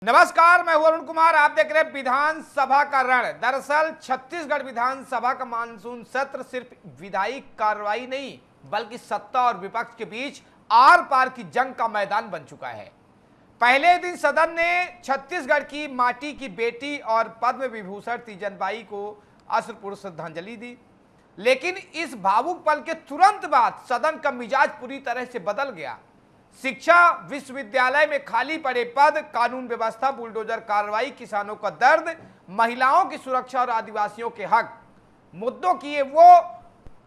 नमस्कार, मैं हूं अरुण कुमार। आप देख रहे हैं विधानसभा का रण। दरअसल छत्तीसगढ़ विधानसभा का मानसून सत्र सिर्फ विधायी कार्रवाई नहीं बल्कि सत्ता और विपक्ष के बीच आर पार की जंग का मैदान बन चुका है। पहले दिन सदन ने छत्तीसगढ़ की माटी की बेटी और पद्म विभूषण तीजनबाई को अश्रुपूर्ण श्रद्धांजलि दी, लेकिन इस भावुक पल के तुरंत बाद सदन का मिजाज पूरी तरह से बदल गया। शिक्षा विश्वविद्यालय में खाली पड़े पद, कानून व्यवस्था, बुलडोजर कार्रवाई, किसानों का दर्द, महिलाओं की सुरक्षा और आदिवासियों के हक मुद्दों की ये वो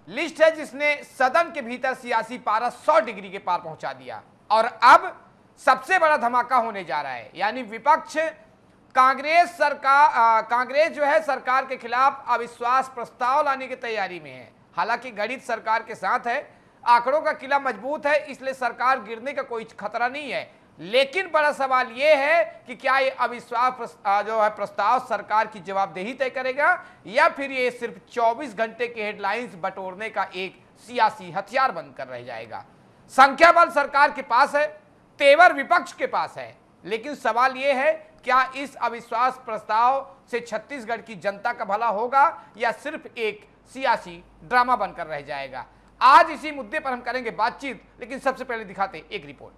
लिस्ट है जिसने सदन के भीतर सियासी पारा 100 डिग्री के पार पहुंचा दिया। और अब सबसे बड़ा धमाका होने जा रहा है, यानी विपक्ष कांग्रेस जो है सरकार के खिलाफ अविश्वास प्रस्ताव लाने की तैयारी में है। हालांकि गणित सरकार के साथ है, आंकड़ों का किला मजबूत है, इसलिए सरकार गिरने का कोई खतरा नहीं है। लेकिन बड़ा सवाल यह है कि क्या ये अविश्वास जो है प्रस्ताव सरकार की जवाबदेही तय करेगा या फिर ये सिर्फ 24 घंटे के हेडलाइंस बटोरने का एक सियासी हथियार बनकर रह जाएगा। संख्या बल सरकार के पास है, तेवर विपक्ष के पास है, लेकिन सवाल यह है क्या इस अविश्वास प्रस्ताव से छत्तीसगढ़ की जनता का भला होगा या सिर्फ एक सियासी ड्रामा बनकर रह जाएगा। आज इसी मुद्दे पर हम करेंगे बातचीत, लेकिन सबसे पहले दिखाते एक रिपोर्ट।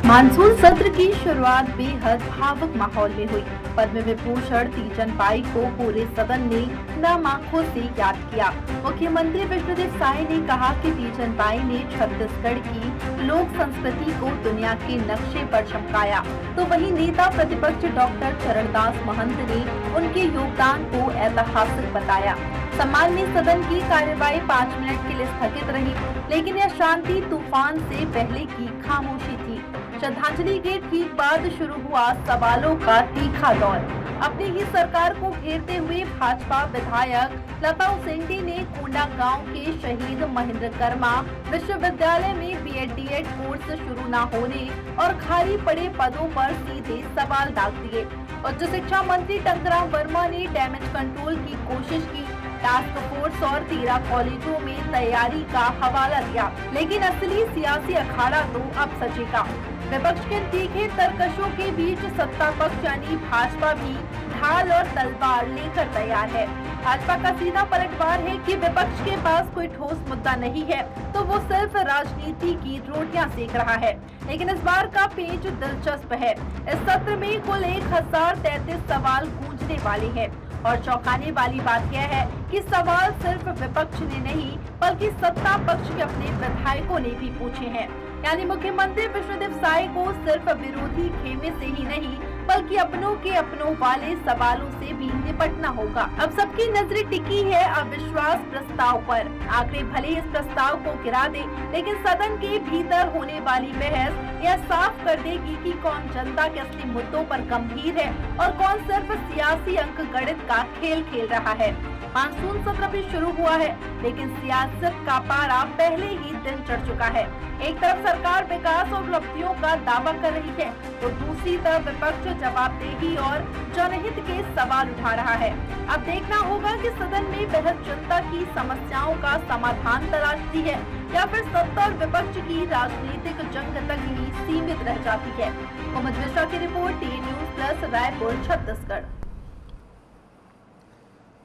मानसून सत्र की शुरुआत बेहद भावुक माहौल में हुई। पद्म विभूषण तीजनबाई को पूरे सदन ने नम आंखों से याद किया। मुख्यमंत्री विष्णुदेव साय ने कहा कि तीजनबाई ने छत्तीसगढ़ की लोक संस्कृति को दुनिया के नक्शे पर चमकाया, तो वहीं नेता प्रतिपक्ष डॉक्टर चरणदास महंत ने उनके योगदान को ऐतिहासिक बताया। सम्मान में सदन की कार्यवाही 5 मिनट के लिए स्थगित रही, लेकिन यह शांति तूफान से पहले की खामोशी थी। श्रद्धांजलि के ठीक बाद शुरू हुआ सवालों का तीखा दौर। अपनी ही सरकार को घेरते हुए भाजपा विधायक लता उसेंडी ने कोंडागांव के शहीद महेंद्र कर्मा विश्वविद्यालय में बीएड-डीएड कोर्स शुरू न होने और खाली पड़े पदों पर सीधे सवाल दाग दिए। उच्च शिक्षा मंत्री टंकराम वर्मा ने डैमेज कंट्रोल की कोशिश की, टास्क फोर्स और 13 कॉलेजों में तैयारी का हवाला दिया, लेकिन असली सियासी अखाड़ा तो अब सजेगा। विपक्ष के तीखे तरकशों के बीच सत्ता पक्ष यानी भाजपा भी ढाल और तलवार लेकर तैयार है। भाजपा का सीधा पलटवार है कि विपक्ष के पास कोई ठोस मुद्दा नहीं है, तो वो सिर्फ राजनीति की रोटियां सेक रहा है। लेकिन इस बार का पेच दिलचस्प है। इस सत्र में कुल 1033 सवाल गूंजने वाले हैं और चौंकाने वाली बात यह है कि सवाल सिर्फ विपक्ष ने नहीं बल्कि सत्ता पक्ष के अपने विधायकों ने भी पूछे हैं। यानी मुख्यमंत्री विष्णुदेव साय को सिर्फ विरोधी खेमे से ही नहीं बल्कि अपनों के अपनों वाले सवालों से भी निपटना होगा। अब सबकी नजरें टिकी है अविश्वास प्रस्ताव पर। आखिर भले इस प्रस्ताव को गिरा दे, लेकिन सदन के भीतर होने वाली बहस यह साफ कर देगी कि कौन जनता के असली मुद्दों पर गंभीर है और कौन सिर्फ सियासी अंक गणित का खेल खेल रहा है। मानसून सत्र भी शुरू हुआ है, लेकिन सियासत का पारा पहले ही दिन चढ़ चुका है। एक तरफ सरकार विकास और उपलब्धियों का दावा कर रही है, तो दूसरी तरफ विपक्ष जवाबदेही और जनहित के सवाल उठा रहा है। अब देखना होगा कि सदन में बहस जनता की समस्याओं का समाधान तलाशती है या फिर सत्ता और विपक्ष की राजनीतिक जंग तक ही सीमित रह जाती है। मोहम्मद मिश्रा की report, T news plus, Raipur, Chhattisgarh.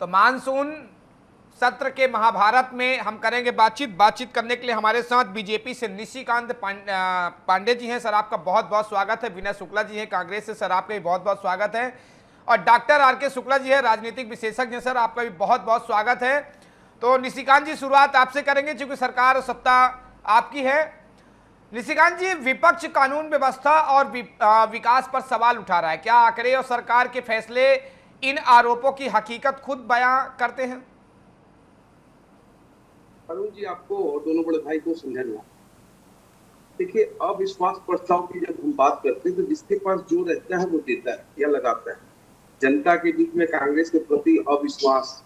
तो मानसून सत्र के महाभारत में हम करेंगे बातचीत करने के लिए हमारे साथ बीजेपी से निशिकांत पांडे जी हैं। सर, आपका बहुत बहुत स्वागत है। विनय शुक्ला जी हैं कांग्रेस से, सर आपका भी बहुत बहुत स्वागत है। और डॉक्टर आर.के. शुक्ला जी है, राजनीतिक विशेषज्ञ, सर आपका भी बहुत बहुत स्वागत है। तो निशिकांत जी, शुरुआत आपसे करेंगे क्योंकि सरकार और सत्ता आपकी है। निशिकांत जी, विपक्ष कानून व्यवस्था और विकास पर सवाल उठा रहा है। क्या आंकड़े और सरकार के फैसले इन आरोपों की हकीकत खुद बयां करते हैं? अरुण जी, आपको और दोनों बड़े भाई को समझाना। देखिए, अविश्वास प्रस्ताव की जब हम बात करते हैं तो जिसके पास जो रहता है वो देता है या लगाता है। जनता के बीच में कांग्रेस के प्रति अविश्वास,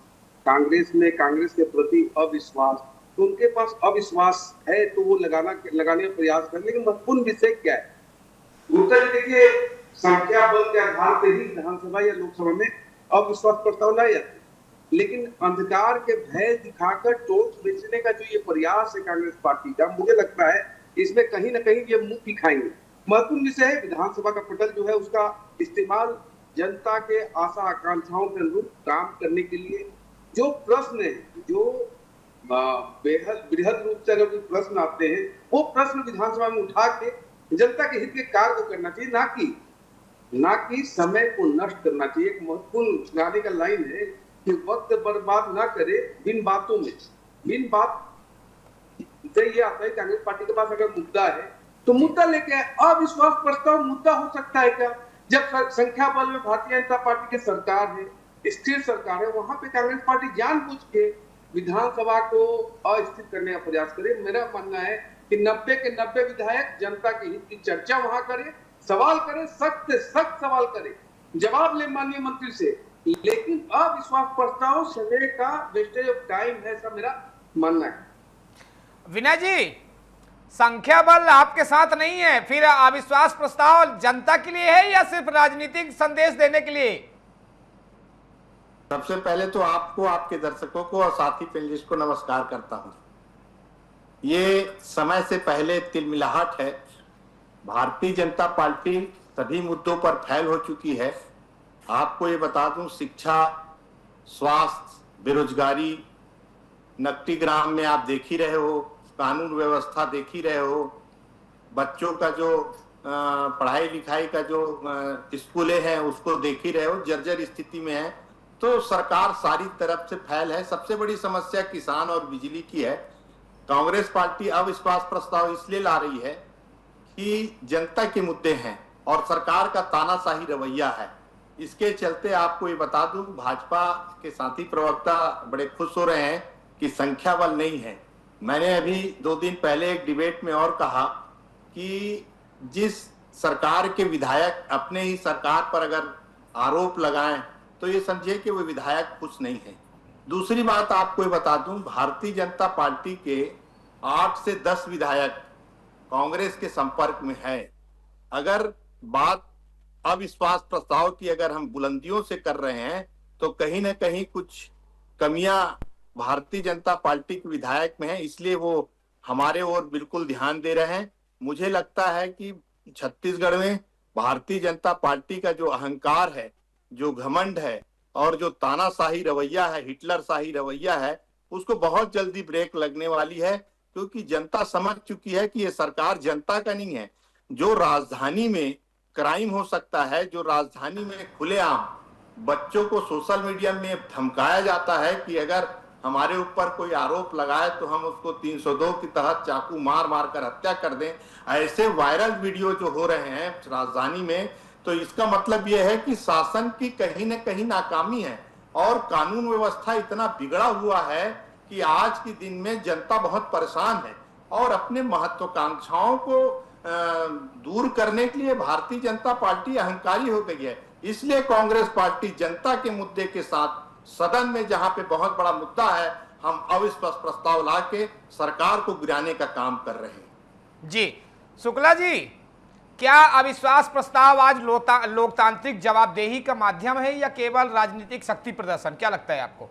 कांग्रेस में कांग्रेस के प्रति अविश्वास, तो उनके पास अविश्वास है तो वो लगाने का प्रयास करें। लेकिन महत्वपूर्ण विषय क्या है? गुप्ता जी, देखिए, संख्या बल के आधार पर ही विधानसभा या लोकसभा में अविश्वास प्रस्ताव लाए जाते हैं, लेकिन अंधकार के भय दिखाकर टोर्च बेचने का जो ये प्रयास है कांग्रेस पार्टी का, मुझे लगता है इसमें कहीं ना कहीं ये मुंह दिखाएंगे। महत्वपूर्ण विषय है। विधानसभा का पटल जो है उसका इस्तेमाल जनता के आशा आकांक्षाओं के अनुरूप काम करने के लिए जो प्रश्न है, जो बेहद बृहद रूप से अगर कोई प्रश्न आते हैं, वो प्रश्न विधानसभा में उठा के जनता के हित के कार्य को करना चाहिए, ना कि समय को नष्ट करना चाहिए। एक महत्वपूर्ण गाने का लाइन है कि वक्त बर्बाद ना करे बिन बातों में। बिन बात से ये आता है कांग्रेस पार्टी के पास अगर मुद्दा है तो मुद्दा लेके आए। अविश्वास प्रस्ताव मुद्दा हो सकता है क्या? जब संख्या बल में भारतीय जनता पार्टी की सरकार है, स्थिर सरकार है, वहां पे कांग्रेस पार्टी जानबूझ के विधानसभा को अस्थिर करने का प्रयास करे। मेरा मानना है कि 90 के 90 विधायक जनता के हित की चर्चा वहां करे, सवाल करे, सख्त से सख्त सवाल करे, जवाब ले माननीय मंत्री से। लेकिन अविश्वास प्रस्ताव समय का वेस्टेज ऑफ टाइम है, ऐसा मेरा मानना है। विनय जी, संख्या बल आपके साथ नहीं है, फिर अविश्वास प्रस्ताव जनता के लिए है या सिर्फ राजनीतिक संदेश देने के लिए? सबसे पहले तो आपको, आपके दर्शकों को और साथी पैनलिस्ट को नमस्कार करता हूं। ये समय से पहले तिलमिलाहट है। भारतीय जनता पार्टी सभी मुद्दों पर फैल हो चुकी है। आपको ये बता दूं, शिक्षा, स्वास्थ्य, बेरोजगारी, नकटी ग्राम में आप देख ही रहे हो, कानून व्यवस्था देख ही रहे हो, बच्चों का जो पढ़ाई लिखाई का जो स्कूलें हैं उसको देख ही रहे हो, जर्जर स्थिति में है। तो सरकार सारी तरफ से फैल है। सबसे बड़ी समस्या किसान और बिजली की है। कांग्रेस पार्टी अविश्वास प्रस्ताव इसलिए ला रही है कि जनता के मुद्दे हैं और सरकार का तानाशाही रवैया है। इसके चलते आपको ये बता दूं, भाजपा के साथी प्रवक्ता बड़े खुश हो रहे हैं कि संख्या बल नहीं है। मैंने अभी 2 दिन पहले एक डिबेट में और कहा कि जिस सरकार के विधायक अपने ही सरकार पर अगर आरोप लगाएं तो ये समझिए कि वो विधायक खुश नहीं है। दूसरी बात आपको ये बता दूं, भारतीय जनता पार्टी के 8 से 10 विधायक कांग्रेस के संपर्क में है। अगर बात अविश्वास प्रस्ताव की अगर हम बुलंदियों से कर रहे हैं तो कहीं ना कहीं कुछ कमियां भारतीय जनता पार्टी के विधायक में है, इसलिए वो हमारे ओर बिल्कुल ध्यान दे रहे हैं। मुझे लगता है कि छत्तीसगढ़ में भारतीय जनता पार्टी का जो अहंकार है, जो घमंड है और जो तानाशाही रवैया है, हिटलर शाही रवैया है, उसको बहुत जल्दी ब्रेक लगने वाली है। क्योंकि जनता समझ चुकी है कि ये सरकार जनता का नहीं है। जो राजधानी में क्राइम हो सकता है, जो राजधानी में खुलेआम बच्चों को सोशल मीडिया में धमकाया जाता है कि अगर हमारे ऊपर कोई आरोप लगाए तो हम उसको 302 के तहत चाकू मार मार कर हत्या कर दें, ऐसे वायरल वीडियो जो हो रहे हैं राजधानी में, तो इसका मतलब यह है कि शासन की कहीं न कहीं नाकामी है और कानून व्यवस्था इतना बिगड़ा हुआ है कि आज के दिन में जनता बहुत परेशान है और अपने महत्वाकांक्षाओं को दूर करने के लिए भारतीय जनता पार्टी अहंकारी हो गई है। इसलिए कांग्रेस पार्टी जनता के मुद्दे के साथ सदन में, जहां पे बहुत बड़ा मुद्दा है, हम अविश्वास प्रस्ताव लाके सरकार को गिराने का काम कर रहे हैं। जी शुक्ला जी, क्या अविश्वास प्रस्ताव आज लोकतांत्रिक जवाबदेही का माध्यम है या केवल राजनीतिक शक्ति प्रदर्शन? क्या लगता है आपको?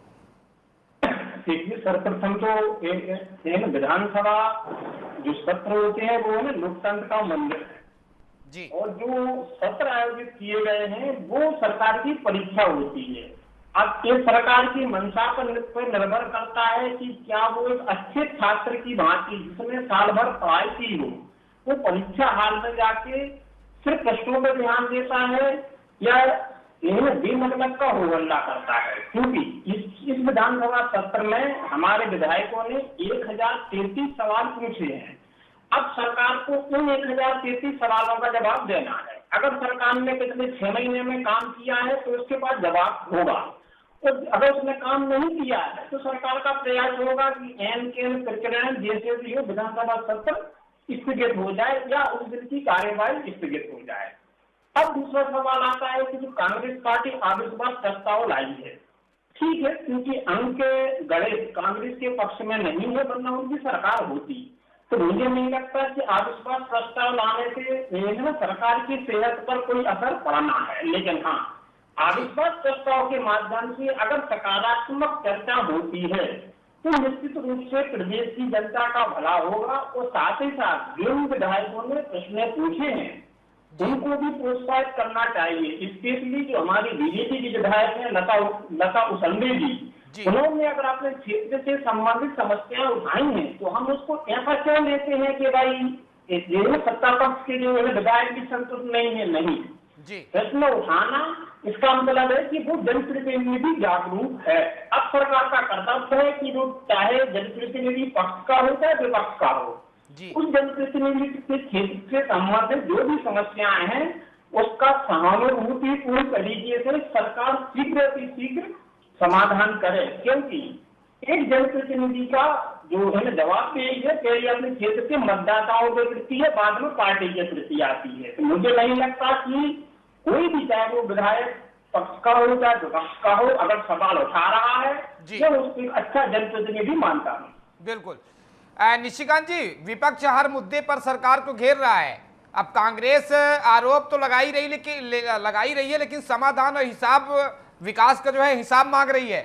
देखिए, सर्वप्रथम तो विधानसभा जो सत्र होते हैं वो है ना लोकतंत्र का मंदिर है जी। और जो सत्र आयोजित किए गए हैं वो सरकार की परीक्षा होती है। अब ये सरकार की मंशा पर निर्भर करता है कि क्या वो एक अच्छे छात्र की भांति जिसने साल भर पढ़ाई की हो, वो परीक्षा हाल में जाके सिर्फ प्रश्नों पर ध्यान देता है या बेमतलब का होहल्ला करता है। क्योंकि इस विधानसभा सत्र में हमारे विधायकों ने 1033 सवाल पूछे हैं। अब सरकार को उन 1033 सवालों का जवाब देना है। अगर सरकार ने पिछले 6 महीने में काम किया है तो उसके पास जवाब होगा, तो अगर उसने काम नहीं किया है तो सरकार का प्रयास होगा कि एन के प्रकरण जैसे भी हो विधानसभा सत्र स्थगित हो जाए या उस दिन की कार्यवाही स्थगित हो जाए। अब दूसरा सवाल आता है कि जो कांग्रेस पार्टी अविश्वास प्रस्ताव लाई है, ठीक है, क्योंकि अंक गणित कांग्रेस के पक्ष में नहीं है, वरना उनकी सरकार होती। तो मुझे नहीं लगता कि अविश्वास प्रस्ताव लाने से सरकार की सेहत पर कोई असर पड़ना है। लेकिन हाँ, अविश्वास प्रस्ताव के माध्यम से अगर सकारात्मक चर्चा होती है तो निश्चित रूप से प्रदेश की जनता का भला होगा और साथ ही साथ जिन विधायकों ने प्रश्न पूछे हैं उनको भी प्रोत्साहित करना चाहिए। स्पेशली जो हमारी बीजेपी की विधायक है लता उसेंडी जी, उन्होंने अगर अपने क्षेत्र से संबंधित समस्याएं उठाई हैं तो हम उसको ऐसा क्यों लेते हैं कि भाई ये सत्ता पक्ष के जो है विधायक भी संतुष्ट नहीं है। नहीं जी, प्रश्न उठाना इसका मतलब है कि वो जनप्रतिनिधि जागरूक है। अब सरकार का कर्तव्य है कि वो चाहे जनप्रतिनिधि पक्ष का हो चाहे विपक्ष का हो, उस जनप्रतिनिधि के क्षेत्र से संबंधित जो भी समस्याएं हैं उसका सहानुभूतिपूर्ण तरीके से सरकार शीघ्र से शीघ्र समाधान करे। क्योंकि एक जनप्रतिनिधि का जो है ना जवाब यही है, पहले अपने क्षेत्र के मतदाताओं के प्रति है, बाद में पार्टी के प्रति आती है। तो मुझे नहीं लगता कि कोई भी चाहे वो विधायक पक्ष का हो चाहे विपक्ष का हो, अगर सवाल उठा रहा है तो उसको अच्छा जनप्रतिनिधि मानता हूँ। बिल्कुल। निशिकांत जी, विपक्ष हर मुद्दे पर सरकार को घेर रहा है। अब कांग्रेस आरोप तो लगाई रही है, लेकिन समाधान और हिसाब, विकास का जो है हिसाब मांग रही है।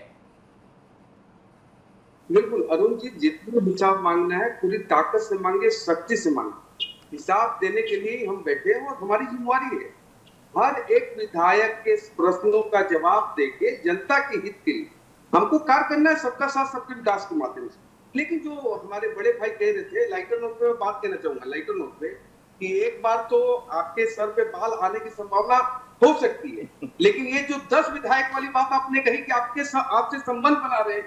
बिल्कुल अरुण जी, जितना हिसाब मांगना है पूरी ताकत से मांगे, शक्ति से मांगे। हिसाब देने के लिए हम बैठे हैं और हमारी जिम्मेवारी है हर एक विधायक के प्रश्नों का जवाब देके जनता के हित के लिए हमको कार्य करना है, सबका साथ सबके विकास के माध्यम से। लेकिन जो हमारे बड़े भाई कह रहे थे, लाइटर नोट पे बात कहना चाहूंगा, लाइटर नोट पे, कि एक बार तो आपके सर पे बाल आने की संभावना हो सकती है, लेकिन ये जो 10 विधायक वाली बात आपने कही कि आपसे संबंध बना रहे,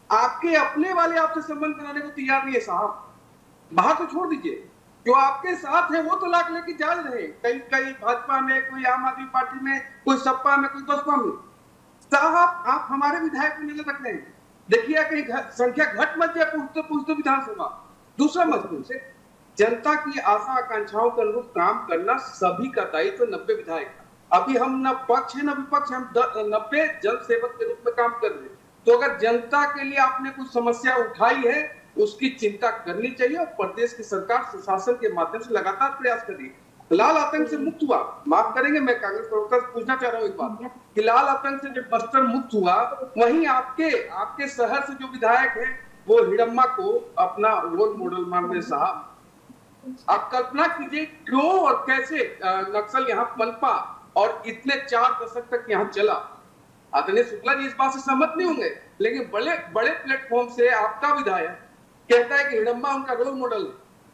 आपके अपने वाले आपसे संबंध बनाने को तैयार नहीं है साहब। बाहर तो छोड़ दीजिए, जो आपके साथ है वो तो लाख लेके जा रहे हैं, कई भाजपा में, कोई आम आदमी पार्टी में, कोई सपा में, कोई बसपा में। साहब आप हमारे विधायक को नजर रख रहे हैं, देखिए कहीं संख्या घट मत जाए पूछते विधानसभा। दूसरा महत्वपूर्ण से जनता की आशा आकांक्षाओं के अनुरूप काम करना सभी का दायित्व 90 विधायक का। अभी हम न पक्ष है न विपक्ष, हम 90 जन सेवक के रूप में काम कर रहे हैं। तो अगर जनता के लिए आपने कुछ समस्या उठाई है उसकी चिंता करनी चाहिए और प्रदेश की सरकार सुशासन के माध्यम से लगातार प्रयास कर रही है। लाल आतंक से मुक्त हुआ, माफ करेंगे मैं कांग्रेस प्रवक्ता से पूछना चाह रहा हूँ एक बात, कि लाल आतंक से जब बस्तर मुक्त हुआ, वहीं आपके शहर से जो विधायक है वो हिडम्मा को अपना रोल मॉडल मान रहे साहब। आप कल्पना कीजिए क्यों और कैसे नक्सल यहाँ पनपा और इतने 4 दशक तक यहाँ चला। आदरणीय शुक्ला जी इस बात से सहमत नहीं होंगे, लेकिन बड़े प्लेटफॉर्म से आपका विधायक कहता है कि हिडम्मा उनका रोल मॉडल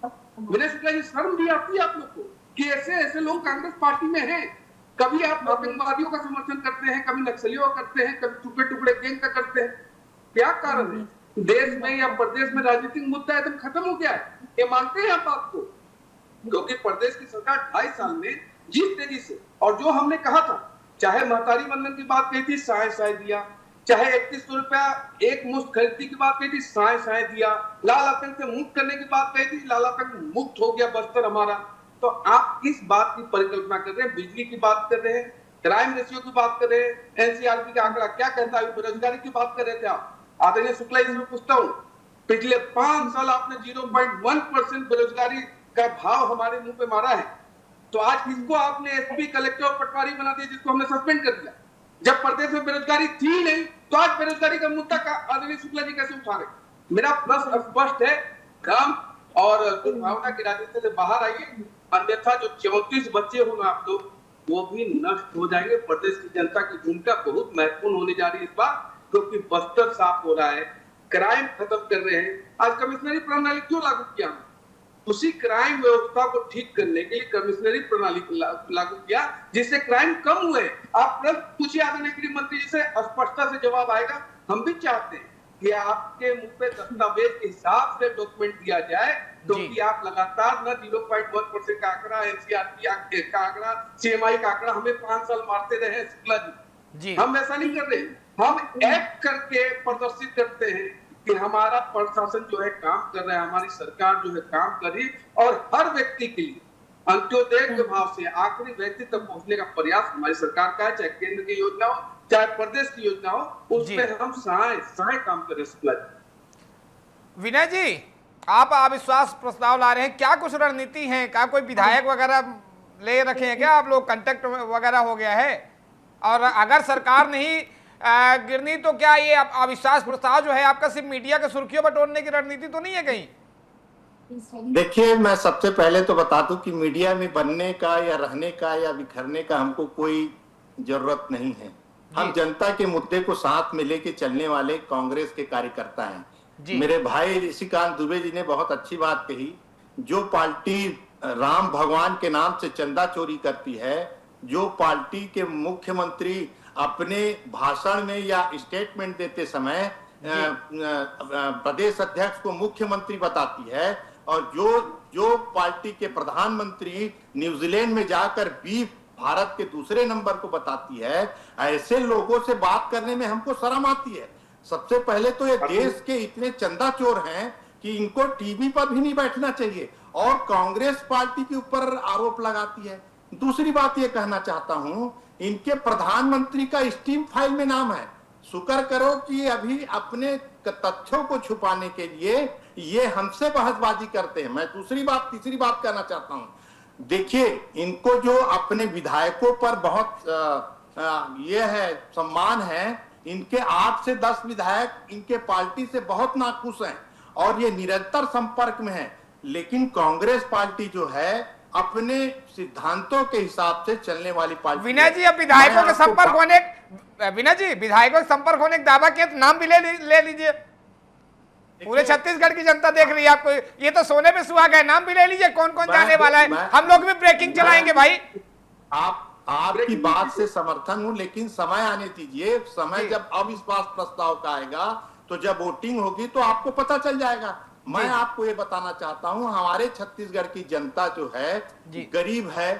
है। विनय शुक्ला जी, शर्म भी आती है आप लोग को कि ऐसे लोग कांग्रेस पार्टी में हैं। कभी आप आतंकवादियों का समर्थन करते हैं, कभी नक्सलियों का करते हैं, कभी टुकड़े गैंग का करते हैं। क्या कारण है? देश में या प्रदेश में राजनीतिक मुद्दा एकदम खत्म हो गया है, ये मानते हैं आप बात को? क्योंकि प्रदेश की सरकार 2.5 साल में जिस तेजी से, और जो हमने कहा था, चाहे महतारी वंदन की बात कही थी, साय दिया, चाहे 3100 रुपया एक मुश्त खरीदी की बात कही थी, साय दिया, लाल आतंक से मुक्त करने की बात कही थी, लाल आतंक मुक्त हो गया बस्तर हमारा। तो आप किस बात की परिकल्पना कर रहे हैं? बिजली की बात कर रहे हैं, क्राइम रेशियो की बात कर रहे हैं, एनसीआरबी का आंकड़ा क्या कहता है, बेरोजगारी की बात कर रहे थे आप। आदरणीय शुक्ला जी से पूछता हूँ, पिछले 5 साल आपने 0.1% बेरोजगारी का भाव हमारे मुंह पे मारा है, तो आज किसको आपने एसपी, कलेक्टर और पटवारी बना दिया, जिसको हमने सस्पेंड कर दिया? जब प्रदेश में बेरोजगारी थी नहीं, तो आज बेरोजगारी का मुद्दा आदरणीय शुक्ला जी कैसे उठा रहे? मेरा प्रश्न स्पष्ट है, काम और दुर्भावना की राजनीति से बाहर आइए, अन्यथा जो 34 बच्चे होंगे आप लोग, वो भी नष्ट हो जाएंगे। प्रदेश की जनता की भूमिका बहुत महत्वपूर्ण होने जा रही है इस बार, क्योंकि बस्तर साफ हो रहा है, क्राइम खत्म कर रहे हैं। आज कमिश्नरी प्रणाली क्यों लागू किया? उसी क्राइम व्यवस्था को ठीक करने के लिए कमिश्नरी प्रणाली लागू किया, जिससे क्राइम कम हुए। आप प्रश्न पूछिए आदरणीय गृह मंत्री जी से, स्पष्टता से जवाब आएगा। हम भी चाहते हैं कि आपके मुंह पे दस्तावेज के हिसाब से डॉक्यूमेंट दिया जाए, क्योंकि आप लगातार न 0.1% का आंकड़ा, एनसीआरबी का आंकड़ा, सीएमआई का आंकड़ा हमें 5 साल मारते रहे हैं शुक्ला जी। हम ऐसा नहीं कर रहे, हम एक्ट करके प्रदर्शित करते हैं कि हमारा प्रशासन जो है काम कर रहा है, हमारी सरकार जो है काम कर रही, और हर व्यक्ति के लिए अंत्योदय के भाव से आखिरी व्यक्ति तक पहुंचने का प्रयास हमारी सरकार का है, चाहे केंद्र की योजना हो चाहे प्रदेश की योजना हो, उसमें हम सहाय काम करें। शुक्ला जी, विनय जी, आप अविश्वास प्रस्ताव ला रहे हैं, क्या कुछ रणनीति है? क्या कोई विधायक वगैरह ले रखे हैं क्या आप लोग? कांटेक्ट वगैरह हो गया है? और अगर सरकार नहीं गिरनी तो क्या ये अविश्वास प्रस्ताव जो है आपका सिर्फ मीडिया के सुर्खियों पर तोड़ने की रणनीति तो नहीं है कहीं? देखिए, मैं सबसे पहले तो बता दूं कि मीडिया में बनने का या रहने का या बिखरने का हमको कोई जरूरत नहीं है। हम जनता के मुद्दे को साथ में लेके चलने वाले कांग्रेस के कार्यकर्ता हैं। मेरे भाई ऋषिकांत दुबे जी ने बहुत अच्छी बात कही। जो पार्टी राम भगवान के नाम से चंदा चोरी करती है, जो पार्टी के मुख्यमंत्री अपने भाषण में या स्टेटमेंट देते समय प्रदेश अध्यक्ष को मुख्यमंत्री बताती है, और जो पार्टी के प्रधानमंत्री न्यूजीलैंड में जाकर बीफ भारत के दूसरे नंबर को बताती है, ऐसे लोगों से बात करने में हमको शर्म आती है। सबसे पहले तो ये देश के इतने चंदा चोर हैं कि इनको टीवी पर भी नहीं बैठना चाहिए, और कांग्रेस पार्टी के ऊपर आरोप लगाती है। दूसरी बात ये कहना चाहता हूं, इनके प्रधानमंत्री का स्टीम फाइल में नाम है। शुक्र करो कि अभी अपने तथ्यों को छुपाने के लिए ये हमसे बहसबाजी करते हैं। मैं तीसरी बात कहना चाहता हूं, देखिए, इनको जो अपने विधायकों पर बहुत ये है सम्मान है, इनके 8 से 10 विधायक इनके पार्टी से बहुत नाखुश हैं और ये निरंतर संपर्क में है। लेकिन कांग्रेस पार्टी जो है अपने सिद्धांतों के हिसाब से चलने वाली पार्टी। विनय जी, अब विधायकों के संपर्क होने, विनय जी, विधायकों के संपर्क होने का दावा किया तो नाम भी ले लीजिए। पूरे छत्तीसगढ़ की जनता देख रही है आपको, ये तो सोने पे सुहागा है। नाम भी ले लीजिए, कौन कौन जाने वाला है। हम लोग भी ब्रेकिंग चलाएंगे भाई। आपकी बात से समर्थन हूं, लेकिन समय आने दीजिए। समय जब अविश्वास प्रस्ताव का आएगा, तो जब वोटिंग होगी तो आपको पता चल जाएगा। मैं आपको ये बताना चाहता हूं, हमारे छत्तीसगढ़ की जनता जो है गरीब है,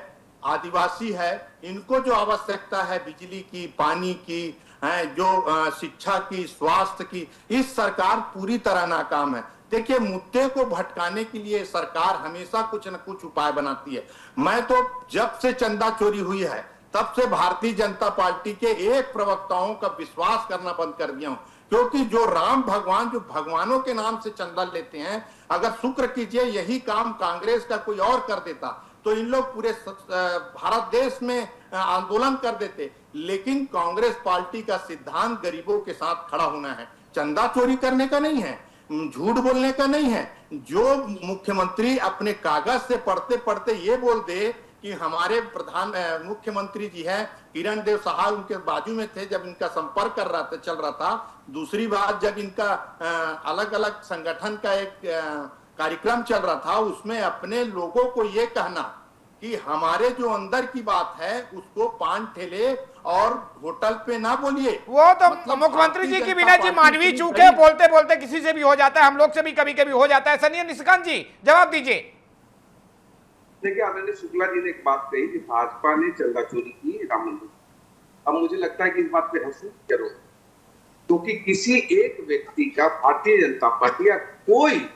आदिवासी है, इनको जो आवश्यकता है बिजली की, पानी की, जो शिक्षा की, स्वास्थ्य की, इस सरकार पूरी तरह नाकाम है। देखिए, मुद्दे को भटकाने के लिए सरकार हमेशा कुछ न कुछ उपाय बनाती है। मैं तो जब से चंदा चोरी हुई है तब से भारतीय जनता पार्टी के एक प्रवक्ताओं का विश्वास करना बंद कर दिया हूं, क्योंकि जो राम भगवान, जो भगवानों के नाम से चंदा लेते हैं, अगर शुक्र कीजिए यही काम कांग्रेस का कोई और कर देता तो इन लोग पूरे भारत देश में आंदोलन कर देते। लेकिन कांग्रेस पार्टी का सिद्धांत गरीबों के साथ खड़ा होना है, चंदा चोरी करने का नहीं है, झूठ बोलने का नहीं है। जो मुख्यमंत्री अपने कागज से पढ़ते पढ़ते ये बोल दे कि हमारे प्रधान मुख्यमंत्री जी हैं, किरण देव साहब उनके बाजू में थे जब इनका संपर्क चल रहा था। दूसरी बात, जब इनका अलग अलग संगठन का एक कार्यक्रम चल रहा था, उसमें अपने लोगों को ये कहना कि हमारे जो अंदर की बात है उसको पान ठेले और होटल पे ना बोलिए। वो तो मतलब मुख्यमंत्री जी की विनय जी मानवीय चूक है, बोलते बोलते किसी से भी हो जाता है, हम लोग से भी कभी कभी हो जाता है। ऐसा नहीं है? निशिकांत जी जवाब दीजिए। देखिए, आदरणीय शुक्ला जी ने एक बात कही कि भाजपा ने चंदा चोरी की राम मंदिर। अब मुझे लगता है कि इस बात पे हंसू करो, क्योंकि किसी एक व्यक्ति का, भारतीय जनता पार्टी या कोई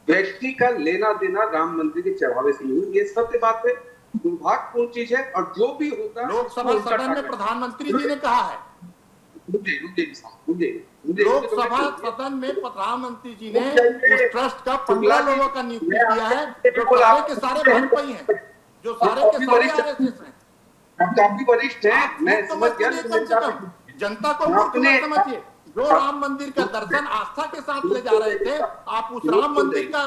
व्यक्ति का लेना देना राम मंदिर के चढ़ावे से नहीं। ये सत्य बात है, दुर्भाग्यपूर्ण चीज है। और जो भी होगा, लोकसभा सदन में प्रधानमंत्री जी ने कहा है, लोकसभा सदन में प्रधानमंत्री जी ने उस ट्रस्ट का 15 लोगों का नियुक्ति किया है, जो सारे के सारे भाजपाई हैं, जो सारे के सारे आरएसएस हैं, काफी वरिष्ठ हैं। मैं समझ गया, जनता को मूर्ख मत समझिए। जो राम मंदिर का दर्शन आस्था के साथ ले जा रहे थे, आप उस राम मंदिर का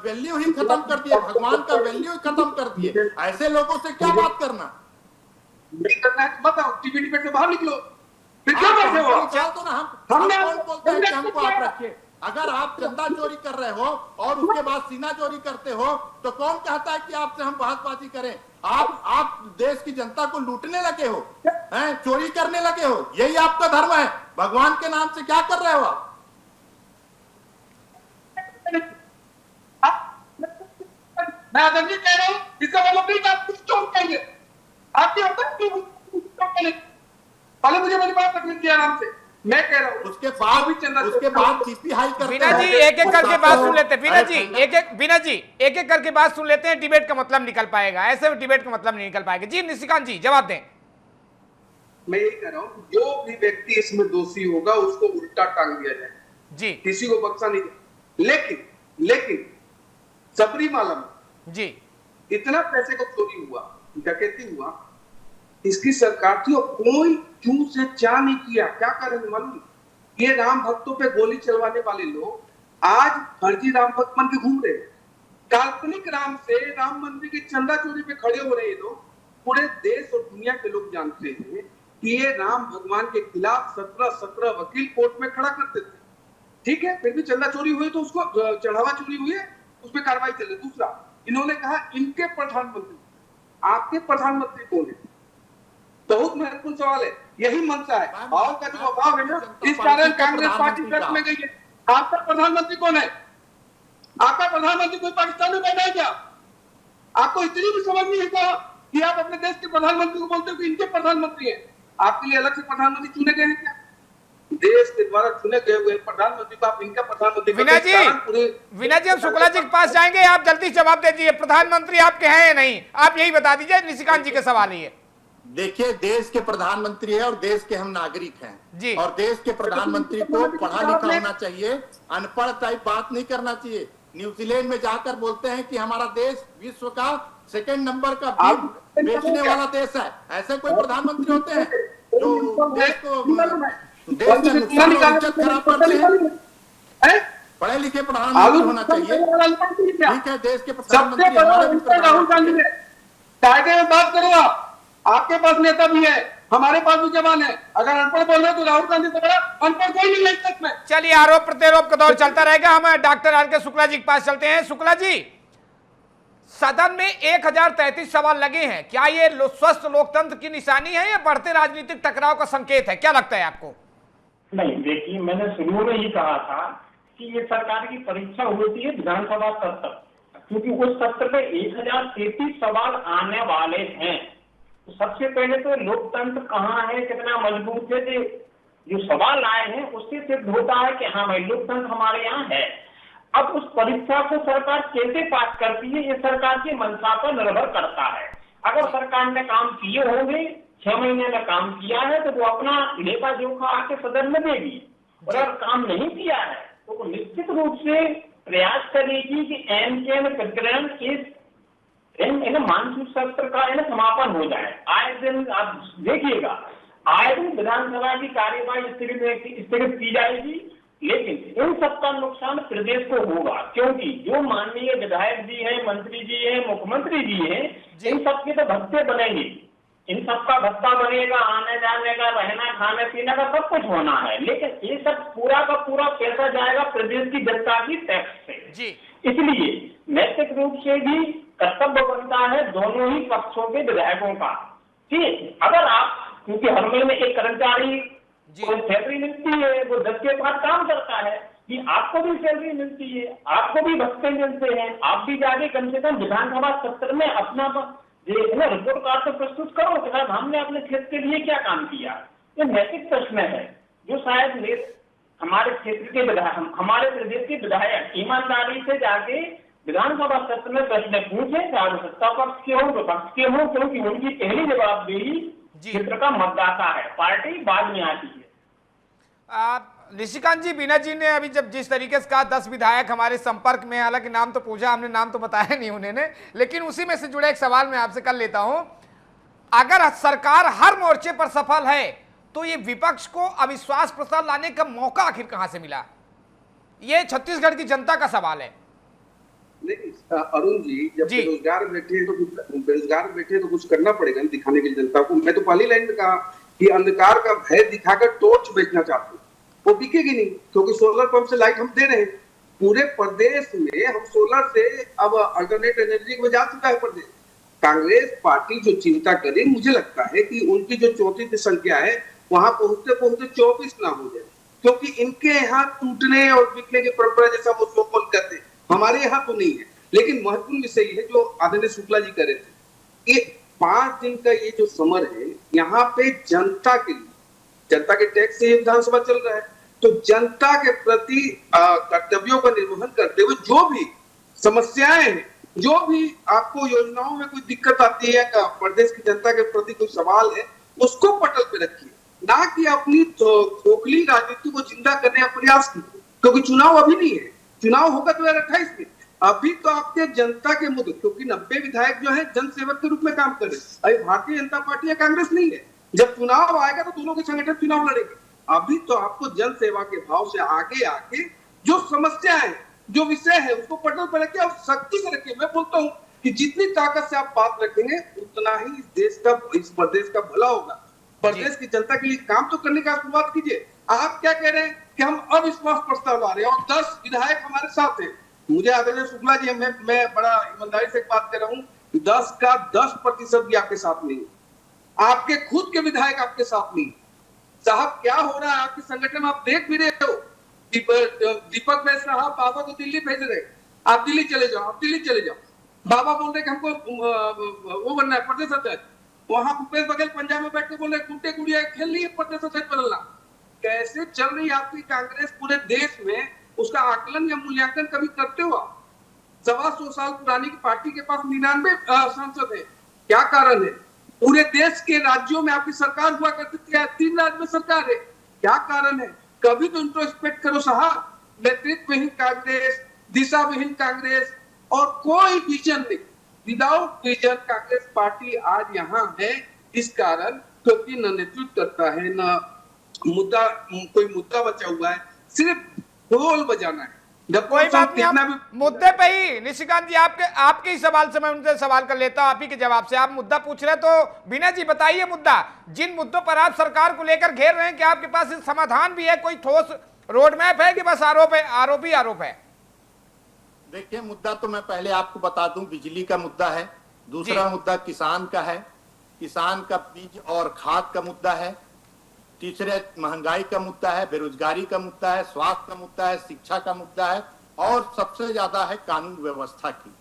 वैल्यू ही खत्म कर दिए, भगवान का वैल्यू ही खत्म कर दिए। ऐसे लोगों से क्या बात करना? नहीं करना है बताओ, टीवी डिबेट से बाहर निकलो। फिर क्या बैठे हो? तो ना हम कौन बोलते हैं कि हमको आप रखिए? अगर आप चंदा चोरी कर रहे हो और उसके बाद सीना चोरी करते हो, तो कौन कहता है कि आपसे हम बहसबाजी करें? आप देश की जनता को लूटने लगे हो, हैं, चोरी करने लगे हो, यही आपका धर्म है। भगवान के नाम से क्या कर रहे हो आप? मैं आदरणीय कह रहा हूँ, इसका मतलब नहीं कि आप कुछ चोर कहेंगे। आपके होता है पहले मुझे मेरी बात रखने दिया आराम से। मैं कह रहा हूँ उसके बाद जीपी हाई करते बीना जी एक एक करके बात सुन लेते हैं। बीना जी एक एक करके बात सुन लेते हैं, डिबेट का मतलब निकल पाएगा। ऐसे डिबेट का मतलब नहीं निकल पाएगा। जी निशिकांत जी जवाब दें। मैं यही कह रहा हूँ, जो भी व्यक्ति इसमें दोषी होगा उसको उल्टा टांग दिया जाए जी, किसी को बख्शा नहीं। लेकिन सबरीमाला में जी इतना पैसे का चोरी हुआ, डकैती हुआ, इसकी सरकार थी और कोई क्यों से चा नहीं किया। क्या करेंगे मालूम? ये राम भक्तों पे गोली चलवाने वाले लोग आज फर्जी राम भक्त बन के घूम रहे। काल्पनिक राम से राम मंदिर की चंदा चोरी पे खड़े हो रहे लोग, पूरे देश और दुनिया के लोग जानते हैं कि ये राम भगवान के खिलाफ 17 वकील कोर्ट में खड़ा करते थे। ठीक है, फिर भी चंदा चोरी हुई तो उसको, चढ़ावा चोरी हुई है उस पर कार्रवाई चले। दूसरा, इन्होंने कहा इनके प्रधानमंत्री, आपके प्रधानमंत्री कौन है? बहुत महत्वपूर्ण सवाल है। यही मंशा है और का जो अभाव है ना, इस कारण कांग्रेस पार्टी ट्रक में गई है। आपका प्रधानमंत्री कौन है? आपका प्रधानमंत्री कोई पाकिस्तान में बैठा है क्या? आपको इतनी भी समझ नहीं है क्या कि आप अपने देश के प्रधानमंत्री को बोलते हो कि इनके प्रधानमंत्री हैं? आपके लिए अलग से प्रधानमंत्री चुने गए हैं क्या? देश के द्वारा चुने गए हुए प्रधानमंत्री को आप इनका प्रधानमंत्री। विनय जी हम शुक्ला जी के पास जाएंगे, आप जल्दी जवाब दे दीजिए, प्रधानमंत्री आपके हैं या नहीं, आप यही बता दीजिए। निशिकांत जी के सवाल ये देखिए, देश के प्रधानमंत्री है और देश के हम नागरिक हैं जी, और देश के प्रधानमंत्री को पढ़ा लिखा होना चाहिए, अनपढ़ टाइप बात नहीं करना चाहिए। न्यूजीलैंड में जाकर बोलते हैं कि हमारा देश विश्व का 2 नंबर का बीफ बेचने वाला देश है। ऐसे कोई प्रधानमंत्री होते हैं जो देश को, देश का नुकसान और इज्जत खराब करते हैं? पढ़े लिखे प्रधानमंत्री होना चाहिए। ठीक है, देश के प्रधानमंत्री हमारे भी राहुल गांधी ने कायदे में बात करो। आपके पास नेता भी है, हमारे पास भी जवान है। अगर अनपढ़ बोल रहे तो राहुल गांधी से बड़ा अनपढ़ कोई नहीं है देश में। चलिए, आरोप प्रत्यारोप का दौर चलता रहेगा। हम डॉक्टर आर के शुक्ला जी के पास चलते हैं। शुक्ला जी, सदन में 1033 सवाल लगे हैं, क्या ये स्वस्थ लोकतंत्र की निशानी है या बढ़ते राजनीतिक टकराव का संकेत है? क्या लगता है आपको? नहीं, देखिए, मैंने शुरू में ही कहा था कि ये सरकार की परीक्षा होती है विधानसभा सत्र, क्योंकि उस सत्र में 1033 सवाल आने वाले हैं। तो सबसे पहले तो लोकतंत्र कहाँ है, कितना मजबूत है, जो सवाल आए हैं उससे सिद्ध होता है कि हाँ भाई लोकतंत्र हमारे यहाँ है। अब उस परीक्षा को सरकार कैसे पास करती है, ये सरकार की मंशा पर निर्भर करता है। अगर सरकार ने काम किए होंगे, 6 महीने में काम किया है, तो वो अपना लेखा जोखा आके सदन में देगी। और अगर काम नहीं किया है तो वो निश्चित रूप से प्रयास करेगी कि एन प्रकरण इस मानसून सत्र का समापन हो जाए। आए दिन आप देखिएगा, आए दिन विधानसभा की कार्यवाही स्थगित की जाएगी, लेकिन इन सबका नुकसान प्रदेश को होगा, क्योंकि जो माननीय विधायक जी हैं, मंत्री जी हैं, मुख्यमंत्री जी हैं, इन सबके तो भत्ते बनेंगे, इन सबका भत्ता बनेगा, आने जाने का, रहना खाने पीने का सब कुछ होना है, लेकिन ये सब पूरा का पूरा पैसा जाएगा प्रदेश की जनता की टैक्स से जी। इसलिए नैतिक रूप से भी कर्तव्य बनता है दोनों ही पक्षों के विधायकों का कि अगर आप, क्योंकि हर महीने एक कर्मचारी को सैलरी मिलती है, वो 10 के बाद काम करता है, कि आपको भी सैलरी मिलती है, आपको भी भत्ते मिलते हैं, आप भी जाके कम से कम विधानसभा सत्र में अपना रिपोर्ट कार्ड तो प्रस्तुत करो कि साहब हमने अपने क्षेत्र के लिए क्या काम किया। ये नैतिक प्रश्न है जो शायद हमारे क्षेत्र के विधायक, हमारे प्रदेश के विधायक ईमानदारी से जाके विधानसभा सत्र में प्रश्न पूछे, चाहे सत्ता पक्ष के हो विपक्ष के हो, क्योंकि उनकी पहली जवाबदेही क्षेत्र का मतदाता है, पार्टी बाद में आती है। निशिकांत जी, बीना जी ने अभी जब जिस तरीके से कहा 10 विधायक हमारे संपर्क में, हालांकि नाम तो पूछा, हमने नाम तो बताया नहीं उन्होंने, लेकिन उसी में से जुड़ा एक सवाल मैं आपसे कर लेता हूं। अगर सरकार हर मोर्चे पर सफल है तो ये विपक्ष को अविश्वास प्रस्ताव लाने का मौका आखिर कहां से मिला? ये छत्तीसगढ़ की जनता का सवाल है। नहीं अरुण जी, जब बेरोजगार बैठे तो कुछ करना पड़ेगा दिखाने के लिए जनता को। मैं तो पहली लाइन में कहा कि अंधकार का भय दिखाकर टॉर्च बेचना चाहते हैं, वो बिकेगी नहीं, क्योंकि सोलर पंप से लाइट हम दे रहे हैं पूरे प्रदेश में। हम सोलर से अब अल्टरनेट एनर्जी में जा चुका है प्रदेश। कांग्रेस पार्टी जो चिंता करे, मुझे लगता है कि उनकी जो 34 संख्या है वहां पहुंचते पहुंचते 24 ना हो जाए, क्योंकि इनके यहाँ टूटने और बिकने की परंपरा जैसा वो सो करते हैं, हमारे यहाँ तो नहीं है। लेकिन महत्वपूर्ण विषय है जो आदरणीय शुक्ला जी करे थे, ये 5 दिन का ये जो समर है, यहाँ पे जनता के लिए, जनता के टैक्स से विधानसभा चल रहा है, तो जनता के प्रति कर्तव्यों का निर्वहन करते हुए जो भी समस्याएं हैं, जो भी आपको योजनाओं में कोई दिक्कत आती है, प्रदेश की जनता के प्रति कोई सवाल है, उसको पटल पे रखिए, ना कि अपनी खोखली राजनीति को जिंदा करने का प्रयास कीजिए, क्योंकि चुनाव अभी नहीं है। चुनाव होगा 2028 में। अभी तो आपके जनता के मुद्दे, क्योंकि 90 विधायक जो है जनसेवक के रूप में काम कर रहे हैं। अभी भारतीय जनता पार्टी या कांग्रेस नहीं है। जब चुनाव आएगा तो दोनों के संगठन चुनाव लड़ेंगे। अभी तो आपको जन सेवा के भाव से आगे आके जो समस्या है जो विषय है उसको पटल पर रखिए और सख्ती से रखिए। मैं बोलता हूँ कि जितनी ताकत से आप बात रखेंगे उतना ही इस देश का, इस प्रदेश का भला होगा। प्रदेश की जनता के लिए काम तो करने का शुरुआत कीजिए। आप क्या कह रहे हैं कि हम अविश्वास प्रस्ताव ला रहे हैं और 10 विधायक हमारे साथ हैं। मुझे आदरणीय शुक्ला जी, मैं बड़ा ईमानदारी से बात कर रहा हूँ, 10 का 10% भी आपके साथ नहीं, आपके खुद के विधायक आपके साथ नहीं। साहब क्या हो रहा है आपके संगठन में, आप देख भी रहे हो। दीपक वैद साहब बाबा को दिल्ली भेज रहे, आप दिल्ली चले जाओ, आप दिल्ली चले जाओ। बाबा बोल रहे कि हमको वो बनना है प्रदेश अध्यक्ष। वहां भूपेश बघेल पंजाब में बैठ के बोल रहे गुड्डे गुड़िया खेल लिए प्रदेश अध्यक्ष बनना। कैसे चल रही आपकी कांग्रेस पूरे देश में, उसका आकलन या मूल्यांकन कभी करते हो आप? 125 साल पुरानी की पार्टी के पास 99 सांसद है, क्या कारण है? पूरे देश के राज्यों में आपकी सरकार हुआ करती थी, 3 राज्य में सरकार है, क्या कारण है? कभी तो इंट्रोस्पेक्ट करो साहब। नेतृत्वहीन कांग्रेस, दिशाविहीन कांग्रेस और कोई विजन नहीं, विदाउट विजन कांग्रेस पार्टी आज यहाँ है। इस कारण क्योंकि न नेतृत्व करता है, न मुद्दा, कोई मुद्दा बचा हुआ है, सिर्फ ढोल बजाना है। जब कोई बात नहीं, हम मुद्दे पे ही निशिकांत जी आपके ही सवाल से मैं उनसे सवाल कर लेता हूं, आप ही के जवाब से। आप मुद्दा पूछ रहे तो बीना जी बताइए, मुद्दा जिन मुद्दों पर आप सरकार को लेकर घेर रहे हैं, क्या आपके पास समाधान भी है? कोई ठोस रोड मैप है कि बस आरोप है, आरोप ही आरोप है? देखिए, मुद्दा तो मैं पहले आपको बता दूं, बिजली का मुद्दा है। दूसरा मुद्दा किसान का है, किसान का बीज और खाद का मुद्दा है। तीसरे महंगाई का मुद्दा है, बेरोजगारी का मुद्दा है, स्वास्थ्य का मुद्दा है, शिक्षा का मुद्दा है और सबसे ज्यादा है कानून व्यवस्था की।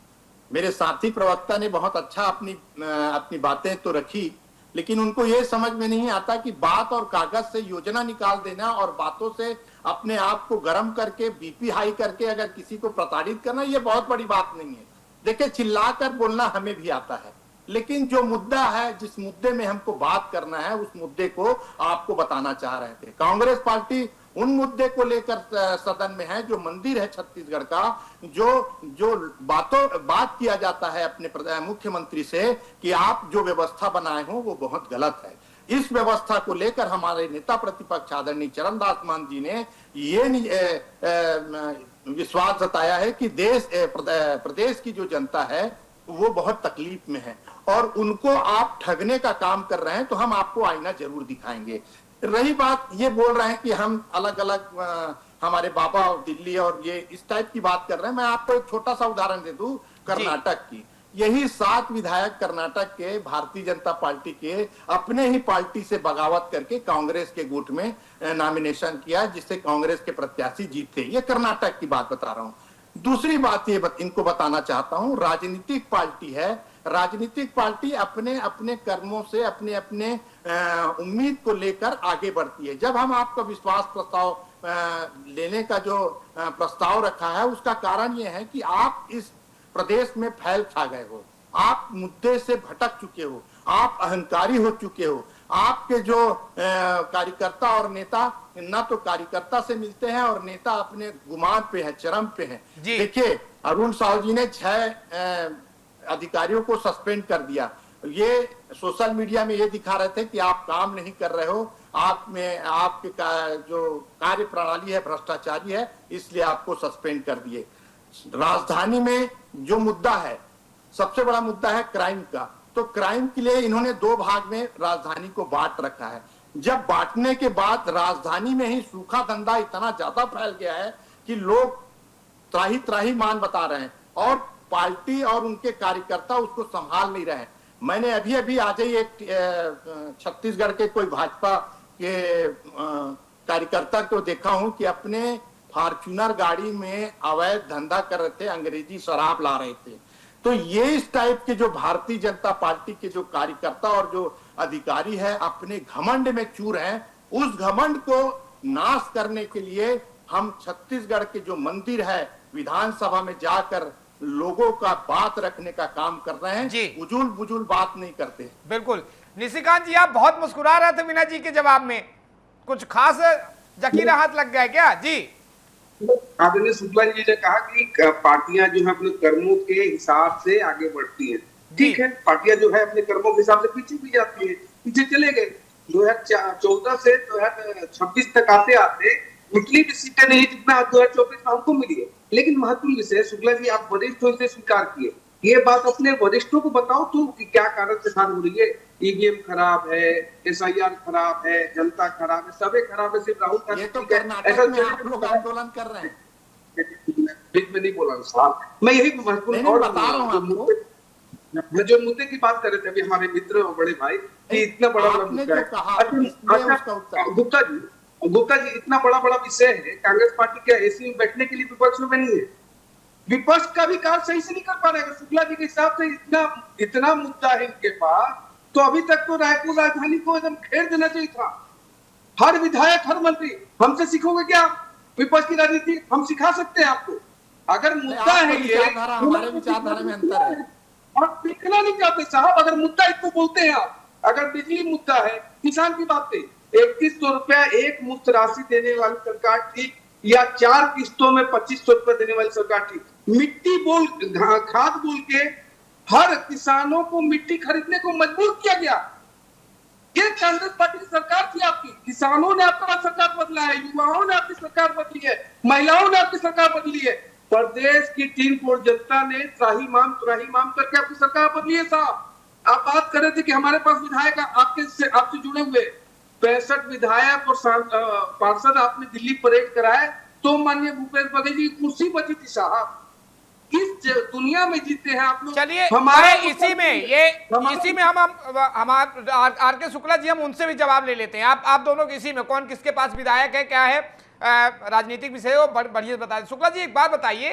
मेरे साथी प्रवक्ता ने बहुत अच्छा अपनी बातें तो रखी, लेकिन उनको ये समझ में नहीं आता कि बात और कागज से योजना निकाल देना और बातों से अपने आप को गर्म करके बीपी हाई करके अगर किसी को प्रताड़ित करना, ये बहुत बड़ी बात नहीं है। देखिए, चिल्लाकर बोलना हमें भी आता है, लेकिन जो मुद्दा है, जिस मुद्दे में हमको बात करना है, उस मुद्दे को आपको बताना चाह रहे थे। कांग्रेस पार्टी उन मुद्दे को लेकर सदन में है जो मंदिर है छत्तीसगढ़ का, जो बात किया जाता है अपने मुख्यमंत्री से कि आप जो व्यवस्था बनाए हो वो बहुत गलत है। इस व्यवस्था को लेकर हमारे नेता प्रतिपक्ष आदरणीय चरणदास मान जी ने ये विश्वास जताया है कि प्रदेश की जो जनता है वो बहुत तकलीफ में है और उनको आप ठगने का काम कर रहे हैं, तो हम आपको आईना जरूर दिखाएंगे। रही बात ये बोल रहे हैं कि हम अलग अलग हमारे बाबा और दिल्ली और ये इस टाइप की बात कर रहे हैं। मैं आपको एक छोटा सा उदाहरण दे दूं कर्नाटक की। यही 7 विधायक कर्नाटक के भारतीय जनता पार्टी के अपने ही पार्टी से बगावत करके कांग्रेस के गुट में नॉमिनेशन किया, जिससे कांग्रेस के प्रत्याशी जीते। ये कर्नाटक की बात बता रहा हूं। दूसरी बात ये इनको बताना चाहता हूं, राजनीतिक पार्टी है, राजनीतिक पार्टी अपने अपने कर्मों से अपने अपने उम्मीद को लेकर आगे बढ़ती है। जब हम आपका विश्वास प्रस्ताव लेने का जो प्रस्ताव रखा है, उसका कारण यह है कि आप इस प्रदेश में फैल खा गए हो, आप मुद्दे से भटक चुके हो, आप अहंकारी हो चुके हो। आपके जो कार्यकर्ता और नेता ना तो कार्यकर्ता से मिलते हैं और नेता अपने गुमान पे है, चरम पे है। देखिए, अरुण साहू जी ने 6 अधिकारियों को सस्पेंड कर दिया। ये सोशल मीडिया में ये दिखा रहे थे कि आप काम नहीं कर रहे हो, आप में आपके जो कार्य प्रणाली है भ्रष्टाचारी है, इसलिए आपको सस्पेंड कर दिए। राजधानी में जो मुद्दा है, सबसे बड़ा मुद्दा है क्राइम का, तो क्राइम के लिए इन्होंने 2 भाग में राजधानी को बांट रखा है। जब बांटने के बाद राजधानी में ही सूखा धंधा इतना ज्यादा फैल गया है कि लोग त्राही त्राही मान बता रहे हैं और पार्टी और उनके कार्यकर्ता उसको संभाल नहीं रहे। मैंने अभी अभी आज ही एक छत्तीसगढ़ के कोई भाजपा के कार्यकर्ता को देखा हूं कि अपने फॉर्च्यूनर गाड़ी में अवैध धंधा कर रहे थे, अंग्रेजी शराब ला रहे थे। तो ये इस टाइप के जो भारतीय जनता पार्टी के जो कार्यकर्ता और जो अधिकारी है अपने घमंड में चूर हैं, उस घमंड को नाश करने के लिए हम छत्तीसगढ़ के जो मंदिर है विधानसभा में जाकर लोगों का बात रखने का काम कर रहे हैं, उजुल बुजुल बात नहीं करते। बिल्कुल। निशिकांत जी, आप बहुत मुस्कुरा रहे थे मीना जी के जवाब में, कुछ खास जकीरा हाथ लग गया क्या? जी, आदरणीय शुक्ला जी ने कहा कि पार्टियां जो है अपने कर्मों के हिसाब से आगे बढ़ती हैं। ठीक है, पार्टियां जो है अपने कर्मों के हिसाब से पीछे भी जाती है, पीछे चले गए। 2014 से 2026 तक आते आते उतनी भी सीटें नहीं जितना 2024 में हमको मिली है। लेकिन महत्वपूर्ण विषय शुक्ला जी, आप वरिष्ठों से स्वीकार किए, ये बात अपने वरिष्ठों को बताओ तो कि क्या कारण से हार हो रही है। ईवीएम खराब है, एसआईआर खराब है, जनता खराब है, सबे खराब है, सिर्फ राहुल गांधी ये तो ठीक है। कर्नाटक में आप लोग आंदोलन कर रहे हैं। बीच में नहीं बोला साहब, मैं यही महत्वपूर्ण और बता रहा हूँ आपको। जो मुद्दे की बात कर रहे थे अभी हमारे मित्र और बड़े भाई कि इतना बड़ा बड़ा मुद्दा है। गुप्ता जी इतना बड़ा बड़ा विषय है, कांग्रेस पार्टी के एसी में बैठने के लिए विपक्ष में नहीं है, विपक्ष का भी कार्य सही से नहीं कर पा रहे हैं। शुक्ला जी के हिसाब से इतना मुद्दा है इनके पास, तो अभी तक तो रायपुर राजधानी को एकदम घेर देना चाहिए था। हर विधायक, हर मंत्री, हमसे सीखोगे क्या विपक्ष की राजनीति? हम सिखा सकते हैं आपको। अगर मुद्दा है ये, हमारे विचारधारा में अंतर है। आप सीखना नहीं चाहते साहब। अगर मुद्दा इसको बोलते हैं आप, अगर बिजली मुद्दा है, किसान की बात कही, 3100 रुपया एक मुफ्त राशि देने वाली सरकार ठीक, या 4 किस्तों में 2500 रुपया देने वाली सरकार ठीक? मिट्टी बोल, खाद बोल के हर किसानों को मिट्टी खरीदने को मजबूर किया गया। ये कांग्रेस पार्टी की सरकार थी आपकी। किसानों ने आपका सरकार बदला है, युवाओं ने आपकी सरकार बदली है, महिलाओं ने आपकी सरकार बदली है, प्रदेश की 3 करोड़ जनता ने त्राही माम करके आपकी सरकार बदली है साहब। आप बात कर रहे थे कि हमारे पास विधायक आपसे जुड़े हुए 65 विधायक और पार्षद आपने दिल्ली परेड कराए, तो माननीय भूपेश बघेल जी की कुर्सी बची थी साहब। किस दुनिया में जीते हैं आप लोग? चलिए इसी में हम आर के शुक्ला जी, हम उनसे भी जवाब ले लेते हैं। आप दोनों इसी में कौन किसके पास विधायक है, क्या है राजनीतिक विषय हो, बढ़िया बता दें। शुक्ला जी एक बात बताइए,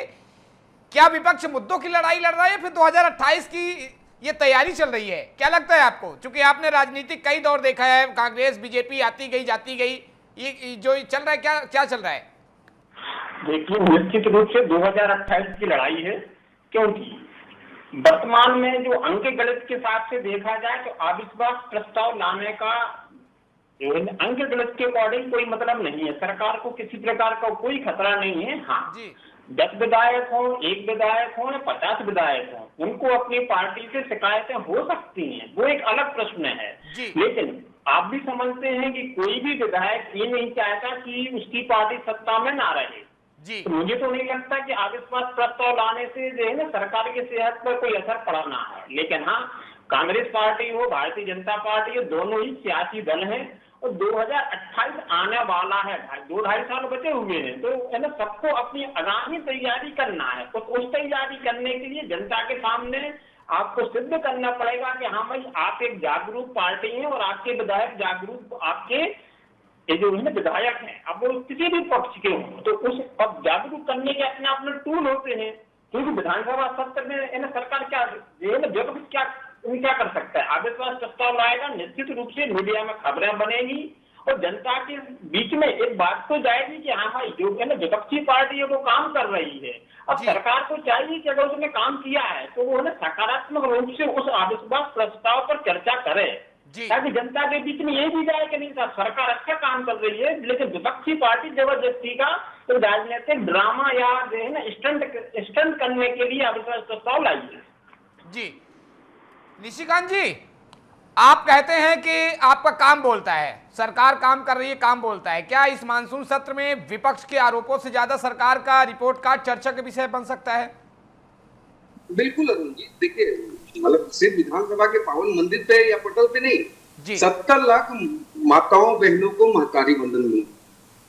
क्या विपक्ष मुद्दों की लड़ाई लड़ रहा है या फिर 2028 की ये तैयारी चल रही है? क्या लगता है आपको? क्योंकि आपने राजनीतिक कई दौर देखा है, कांग्रेस बीजेपी आती गई जाती गई, ये जो चल रहा है क्या चल रहा है? देखिए, निश्चित रूप से 2028 की लड़ाई है, क्योंकि वर्तमान में जो अंक गणित के हिसाब से देखा जाए तो अविश्वास प्रस्ताव लाने का अंक गणित के अकॉर्डिंग कोई मतलब नहीं है। सरकार को किसी प्रकार का कोई खतरा नहीं है। हाँ, 10 विधायक हो, 1 विधायक हो या 50 विधायक हो, उनको अपनी पार्टी से शिकायतें हो सकती हैं, वो एक अलग प्रश्न है। लेकिन आप भी समझते हैं कि कोई भी विधायक ये नहीं चाहता कि उसकी पार्टी सत्ता में ना रहे। तो मुझे तो नहीं लगता कि अविश्वास प्रस्ताव लाने से जो है ना सरकार की सेहत पर कोई असर पड़ना है। लेकिन हाँ, कांग्रेस पार्टी हो, भारतीय जनता पार्टी हो, दोनों ही सियासी दल हैं और 2028 आने वाला है, 2-2.5 साल बचे हुए हैं, तो है ना सबको अपनी आगामी तैयारी करना है। तो उस तैयारी करने के लिए जनता के सामने आपको सिद्ध करना पड़ेगा कि हाँ भाई, आप एक जागरूक पार्टी हैं और आपके विधायक जागरूक, आपके ये जो है विधायक हैं, अब वो किसी भी पक्ष के हों, तो उस अब जागरूक करने के अपने अपने टूल होते हैं। क्योंकि विधानसभा सत्र में सरकार क्या कर सकता है? अविश्वास प्रस्ताव लाएगा, निश्चित रूप से मीडिया में खबरें बनेगी और जनता के बीच में एक बात तो जाएगी कि हाँ भाई, जो है ना विपक्षी पार्टी है वो काम कर रही है। अब सरकार को चाहिए कि अगर उसने काम किया है तो वो है ना सकारात्मक रूप से उस अविश्वास प्रस्ताव पर चर्चा करे, ताकि जनता के बीच में ये भी जाए कि नहीं साहब, सरकार अच्छा काम कर रही है, लेकिन विपक्षी पार्टी जबरदस्ती का तो राजनीतिक ड्रामा या जो है ना स्टंट करने के लिए अविश्वास प्रस्ताव लाई है। जी निशिकांत जी, आप कहते हैं कि आपका काम बोलता है, सरकार काम कर रही है, काम बोलता है। क्या इस मानसून सत्र में विपक्ष के आरोपों से ज्यादा सरकार का रिपोर्ट कार्ड चर्चा के विषय बन सकता है? बिल्कुल अरुण जी, देखिए मतलब सिर्फ विधानसभा के पावन मंदिर पे या पटल पे नहीं, 70 लाख माताओं बहनों को महतारी वंदन मिली,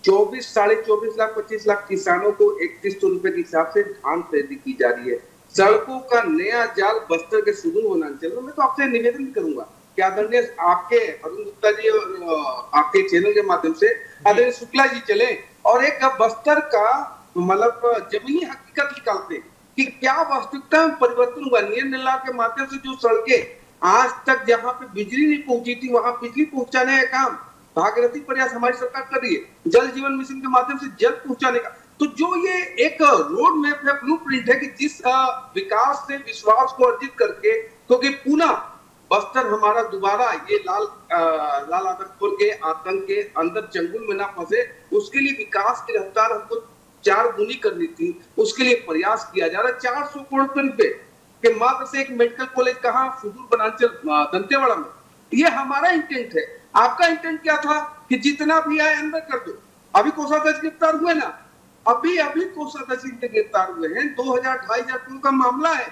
24-24.5 लाख 25 लाख किसानों को 3100 रुपए के हिसाब से धान खरीदी की जा रही है। सड़कों का नया जाल बस्तर के सुदूर वनांचल में। मैं तो आपसे निवेदन करूंगा कि आदरणीय आपके अरुण गुप्ता जी और आपके चैनल के माध्यम से आदरणीय शुक्ला जी चले और एक बस्तर का मतलब जमीनी हकीकत निकालते कि क्या वास्तविकता में परिवर्तन हुआ। नियम निर्माण के माध्यम से जो सड़कें आज तक जहां पे बिजली नहीं पहुंची थी, वहां बिजली पहुंचाने का काम भागीरथी प्रयास हमारी सरकार कर रही है। जल जीवन मिशन के माध्यम से जल पहुंचाने का, तो जो ये एक रोड मैप है, ब्लूप्रिंट है कि जिस विकास से विश्वास को अर्जित करके, क्योंकि पुनः बस्तर हमारा दोबारा ये लाल आदमपुर के आतंक के अंदर चंगुल में ना फंसे, उसके लिए विकास की रफ्तार हमको 4 गुनी करनी थी। उसके लिए प्रयास किया जा रहा है। 400 करोड़ रुपए के मात्र से एक मेडिकल कॉलेज कहाँ, सुदूर वनांचल दंतेवाड़ा में। ये हमारा इंटेंट है। आपका इंटेंट क्या था कि जितना भी आए अंदर कर दो। अभी कोषाध्यक्ष गिरफ्तार हुए ना, अभी अभी कोषाध्यक्ष सिंह के गिरफ्तार हुए हैं। 2000-2500 का मामला है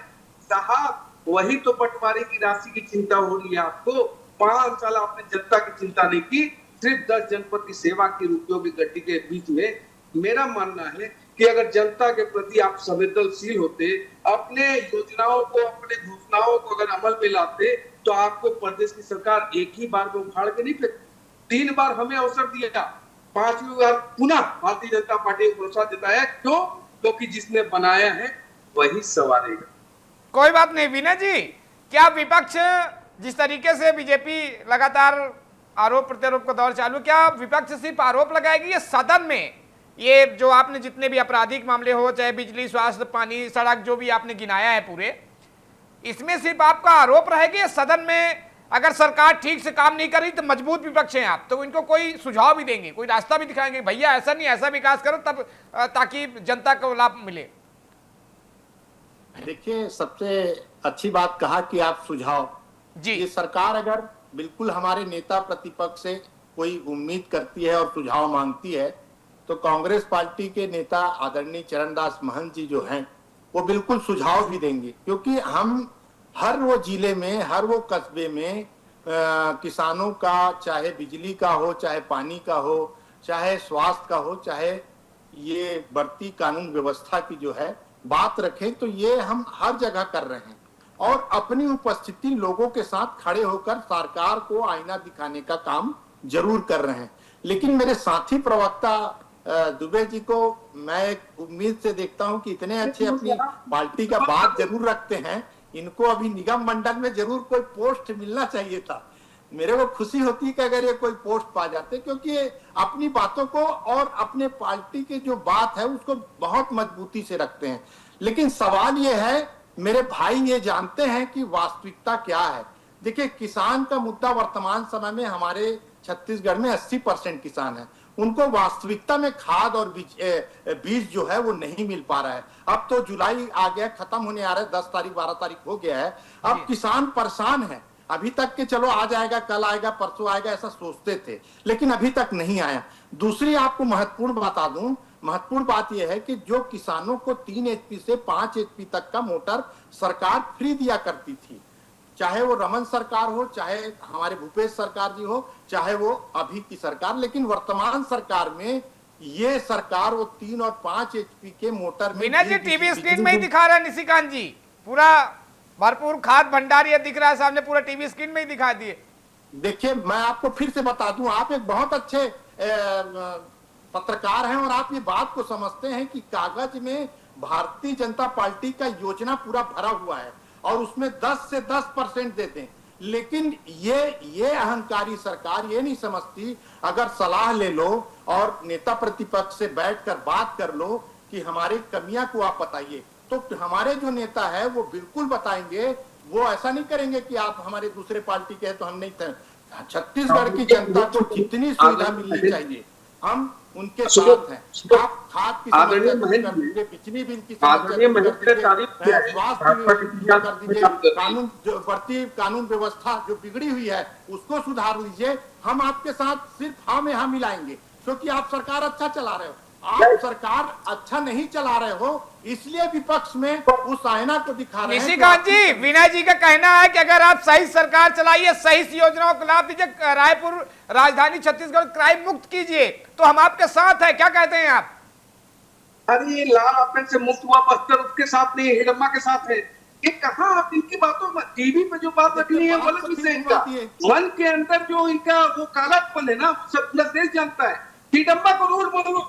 साहब। वही तो बंटवारे की राशि की चिंता हो रही है आपको। 5 साल आपने जनता की चिंता नहीं की, सिर्फ 10 जनपद की सेवा की रुपयों की गड्डी के बीच में। मेरा मानना है कि अगर जनता के प्रति आप संवेदनशील होते, अपने योजनाओं को, अपने घोषणाओं को अगर अमल में लाते, तो आपको प्रदेश की सरकार एक ही बार में उखाड़ के नहीं फेंकती। 3 बार हमें अवसर दिया, 5वीं बार पुनः भारतीय जनता पार्टी को भरोसा जताया। क्यों? क्योंकि जिसने बनाया है वही संवारेगा। कोई बात नहीं विनय जी, क्या विपक्ष जिस तरीके से बीजेपी लगातार आरोप प्रत्यारोप का दौर चालू, क्या विपक्ष सिर्फ आरोप लगाएगी या सदन में ये जो आपने जितने भी आपराधिक मामले हो, चाहे बिजली, स्वास्थ्य, पानी, सड़क, जो भी आपने गिनाया है पूरे, इसमें सिर्फ आपका आरोप रहेगा? सदन में अगर सरकार ठीक से काम नहीं कर रही तो मजबूत विपक्ष हैं आप, तो इनको कोई सुझाव भी देंगे, कोई रास्ता भी दिखाएंगे, भैया ऐसा नहीं, ऐसा विकास करो तब, ताकि जनता को लाभ मिले? देखिए, सबसे अच्छी बात कहा कि आप सुझाव जी। ये सरकार अगर बिल्कुल हमारे नेता प्रतिपक्ष से कोई उम्मीद करती है और सुझाव मांगती है, तो कांग्रेस पार्टी के नेता आदरणीय चरणदास महंत जी जो हैं, वो बिल्कुल सुझाव भी देंगे। क्योंकि हम हर वो जिले में, हर वो कस्बे में किसानों का, चाहे बिजली का हो, चाहे पानी का हो, चाहे स्वास्थ्य का हो, चाहे ये बढ़ती कानून व्यवस्था की जो है बात रखें, तो ये हम हर जगह कर रहे हैं और अपनी उपस्थिति लोगों के साथ खड़े होकर सरकार को आईना दिखाने का काम जरूर कर रहे हैं। लेकिन मेरे साथी प्रवक्ता दुबे जी को मैं एक उम्मीद से देखता हूं कि इतने अच्छे अपनी पार्टी का बात जरूर रखते हैं, इनको अभी निगम मंडल में जरूर कोई पोस्ट मिलना चाहिए था। मेरे को खुशी होती कि अगर ये कोई पोस्ट पा जाते, क्योंकि ये अपनी बातों को और अपने पार्टी की जो बात है उसको बहुत मजबूती से रखते हैं। लेकिन सवाल ये है, मेरे भाई ये जानते हैं कि वास्तविकता क्या है। देखिए, किसान का मुद्दा वर्तमान समय में हमारे छत्तीसगढ़ में 80% किसान हैं, उनको वास्तविकता में खाद और बीज जो है वो नहीं मिल पा रहा है। अब तो जुलाई आ गया, खत्म होने आ रहा है, 10 तारीख 12 तारीख हो गया है। अब किसान परेशान है। अभी तक के चलो आज आएगा, कल आएगा, परसों आएगा, ऐसा सोचते थे, लेकिन अभी तक नहीं आया। दूसरी आपको महत्वपूर्ण बता दूं, महत्वपूर्ण बात यह है कि जो किसानों को 3 HP से 5 HP तक का मोटर सरकार फ्री दिया करती थी, चाहे वो रमन सरकार हो, चाहे हमारे भूपेश सरकार जी हो, चाहे वो अभी की सरकार, लेकिन वर्तमान सरकार में ये सरकार वो 3 और 5 HP के मोटर में विनय जी टीवी स्क्रीन में ही दिखा रहा है, निशिकांत जी पूरा भरपूर खाद भंडार ये दिख रहा है सामने, पूरा टीवी स्क्रीन में ही दिखा दिए। देखिए, मैं आपको फिर से बता दूं, आप एक बहुत अच्छे पत्रकार हैं और आप ये बात को समझते हैं कि कागज में भारतीय जनता पार्टी का योजना पूरा भरा हुआ है और उसमें 10 से 10% देते हैं। लेकिन ये अहंकारी सरकार ये नहीं समझती, अगर सलाह ले लो और नेता प्रतिपक्ष से बैठकर बात कर लो कि हमारी कमियां को आप बताइए, तो हमारे जो नेता है वो बिल्कुल बताएंगे। वो ऐसा नहीं करेंगे कि आप हमारे दूसरे पार्टी के हैं तो हम नहीं थे। छत्तीसगढ़ की जनता को जितनी सुविधा मिलनी चाहिए हम उनके साथ हैं। आप खाद की समस्या दूर कर दीजिए, बिजली बिल की समस्या दूर कर दीजिए, स्वास्थ्य कर दीजिए, कानून जो बढ़ती कानून व्यवस्था जो बिगड़ी हुई है उसको सुधार लीजिए। हम आपके साथ सिर्फ हाँ में हाँ मिलाएंगे, क्योंकि आप सरकार अच्छा चला रहे हो। आप सरकार अच्छा नहीं चला रहे हो, इसलिए विपक्ष में उस आईना को दिखा रहे हैं। निशिकांत जी, विनय जी का कहना है कि अगर आप सही सरकार चलाइए, सही योजनाओं को लाभ दीजिए, रायपुर राजधानी छत्तीसगढ़ क्राइम मुक्त कीजिए, तो हम आपके साथ हैं। क्या कहते हैं आप? अरे ये लाल आपन से मुक्त हुआ बस्तर उसके साथ नहीं, हिडम्मा के साथ है। ये कहाँ आप इनकी बातों में टीवी पे जो बात रखनी है गलत विषय इनका, मन के अंदर जो इनका वो कालापन है ना, सब पूरा देश जानता है। हिडम्मा को रोल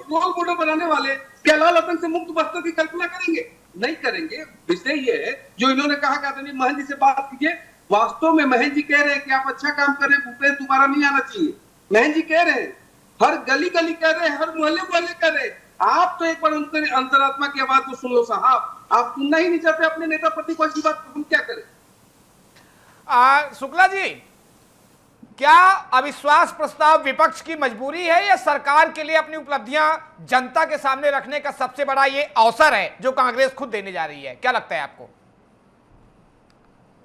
मॉडल बनाने वाले क्या लाल रतन से मुक्त बस्तर की कल्पना करेंगे? नहीं करेंगे। विषय ये है जो इन्होंने कहा कि महंत जी से बात कीजिए। वास्तव में महंत जी कह रहे हैं कि आप अच्छा काम करें, भूपेश दोबारा नहीं आना चाहिए। महंत जी कह रहे हैं, हर गली गली कह रहे हैं, हर मोहल्ले मोहल्ले कह रहे हैं। आप तो एक बार उनके अंतरात्मा की आवाज को सुन लो साहब। आप सुनना ही नहीं चाहते अपने नेता प्रतिपक्ष की बात, हम क्या करें? शुक्ला जी, क्या अविश्वास प्रस्ताव विपक्ष की मजबूरी है या सरकार के लिए अपनी उपलब्धियां जनता के सामने रखने का सबसे बड़ा ये अवसर है जो कांग्रेस खुद देने जा रही है? क्या लगता है आपको?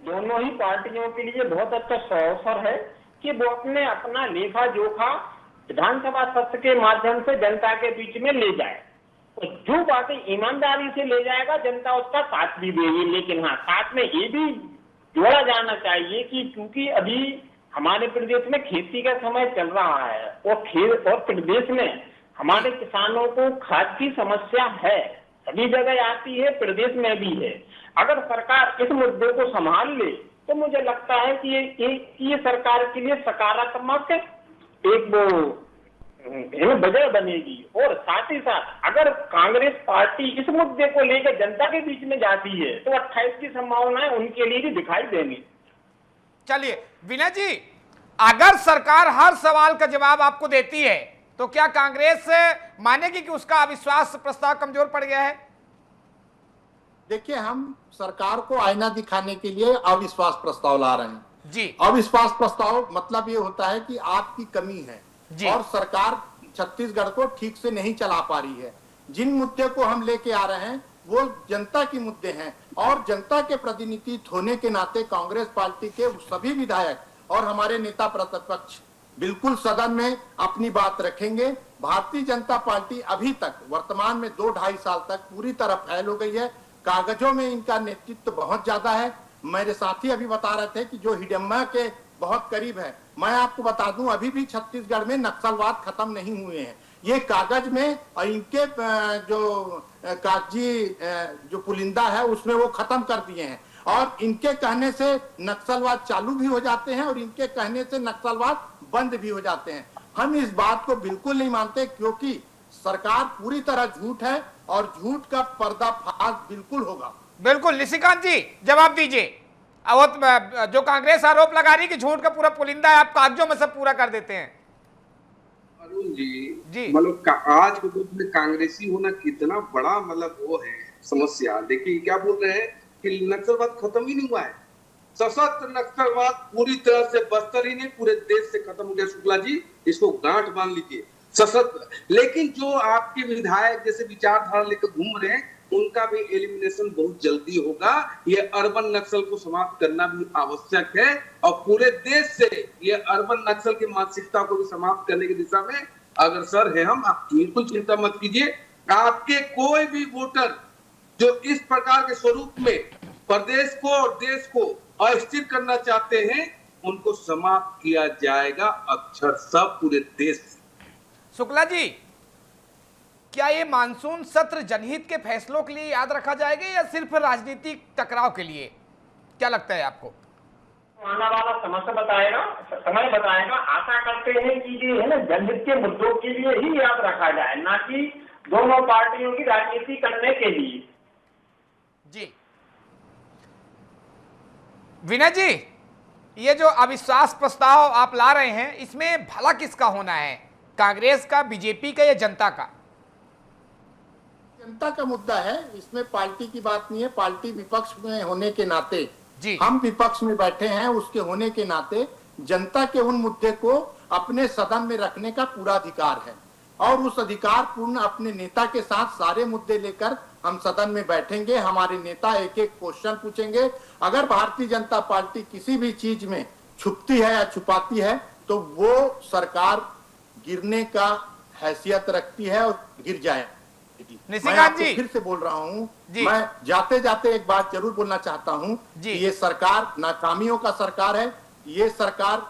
दोनों ही पार्टियों के लिए बहुत अच्छा अवसर है कि वो अपना लेखा जोखा विधानसभा सत्र के माध्यम से जनता के बीच में ले जाए। तो जो बातें ईमानदारी से ले जाएगा जनता उसका साथ भी देगी। लेकिन हाँ, साथ में ये भी जोड़ा जाना चाहिए कि क्योंकि अभी हमारे प्रदेश में खेती का समय चल रहा है और प्रदेश में हमारे किसानों को खाद की समस्या है, सभी जगह आती है, प्रदेश में भी है। अगर सरकार इस मुद्दे को संभाल ले तो मुझे लगता है कि ये सरकार के लिए सकारात्मक एक वो वजह बनेगी। और साथ ही साथ अगर कांग्रेस पार्टी इस मुद्दे को लेकर जनता के बीच में जाती है तो 28 की संभावनाएं उनके लिए भी दिखाई देंगी। चलिए विनय जी, अगर सरकार हर सवाल का जवाब आपको देती है तो क्या कांग्रेस मानेगी कि उसका अविश्वास प्रस्ताव कमजोर पड़ गया है? देखिए, हम सरकार को आईना दिखाने के लिए अविश्वास प्रस्ताव ला रहे हैं जी। अविश्वास प्रस्ताव मतलब ये होता है कि आपकी कमी है जी। और सरकार छत्तीसगढ़ को ठीक से नहीं चला पा रही है। जिन मुद्दे को हम लेके आ रहे हैं वो जनता के मुद्दे हैं और जनता के प्रतिनिधि होने के नाते कांग्रेस पार्टी के सभी विधायक और हमारे नेता प्रतिपक्ष बिल्कुल सदन में अपनी बात रखेंगे। भारतीय जनता पार्टी अभी तक वर्तमान में 2-2.5 साल तक पूरी तरह फैल हो गई है। कागजों में इनका नेतृत्व बहुत ज्यादा है। मेरे साथी अभी बता रहे थे कि जो हिडम्बा के बहुत करीब है। मैं आपको बता दूं, अभी भी छत्तीसगढ़ में नक्सलवाद खत्म नहीं हुए हैं। ये कागज में और इनके जो कागजी जो पुलिंदा है उसमें वो खत्म कर दिए हैं और इनके कहने से नक्सलवाद चालू भी हो जाते हैं और इनके कहने से नक्सलवाद बंद भी हो जाते हैं। हम इस बात को बिल्कुल नहीं मानते क्योंकि सरकार पूरी तरह झूठ है और झूठ का पर्दाफाश बिल्कुल होगा। बिल्कुल, निशिकांत जी जवाब दीजिए। जो कांग्रेस आरोप लगा रही कि झूठ का पूरा पुलिंदा है, आप कागजों में सब पूरा कर देते हैं। अरुण जी। जी मतलब आज के युग में कांग्रेसी होना कितना बड़ा मतलब वो है समस्या। देखिए क्या बोल रहे हैं कि नक्सलवाद खत्म ही नहीं हुआ है। सशस्त्र नक्सलवाद पूरी तरह से बस्तर ही नहीं पूरे देश से खत्म हो गया। शुक्ला जी इसको गांठ बांध लीजिए, सशस्त्र। लेकिन जो आपके विधायक जैसे विचारधारा लेकर घूम रहे हैं उनका भी एलिमिनेशन बहुत जल्दी होगा। ये अर्बन नक्सल को समाप्त करना भी आवश्यक है और पूरे देश से ये अर्बन नक्सल की मानसिकता को भी समाप्त करने की दिशा में अग्रसर है हम। आप बिल्कुल चिंता मत कीजिए। आपके कोई भी वोटर जो इस प्रकार के स्वरूप में प्रदेश को और देश को अस्थिर करना चाहते हैं उनको समाप्त किया जाएगा अक्षरशः पूरे देश से। शुक्ला जी, क्या ये मानसून सत्र जनहित के फैसलों के लिए याद रखा जाएगा या सिर्फ राजनीतिक टकराव के लिए? क्या लगता है आपको? आने वाला समय बताएगा। आशा करते हैं कि ये है ना जनहित के मुद्दों के लिए ही याद रखा जाए, ना कि दोनों पार्टियों की राजनीति करने के लिए। जी विनय जी, ये जो अविश्वास प्रस्ताव आप ला रहे हैं इसमें भला किसका होना है, कांग्रेस का, बीजेपी का या जनता का? जनता का मुद्दा है, इसमें पार्टी की बात नहीं है। पार्टी विपक्ष में होने के नाते जी हम विपक्ष में बैठे हैं, उसके होने के नाते जनता के उन मुद्दे को अपने सदन में रखने का पूरा अधिकार है और उस अधिकार पूर्ण अपने नेता के साथ सारे मुद्दे लेकर हम सदन में बैठेंगे। हमारे नेता एक एक क्वेश्चन पूछेंगे। अगर भारतीय जनता पार्टी किसी भी चीज में छुपती है या छुपाती है तो वो सरकार गिरने का हैसियत रखती है और गिर जाए। मैं आपको फिर से बोल रहा हूँ, मैं जाते जाते एक बात जरूर बोलना चाहता हूँ कि ये सरकार नाकामियों का सरकार है। ये सरकार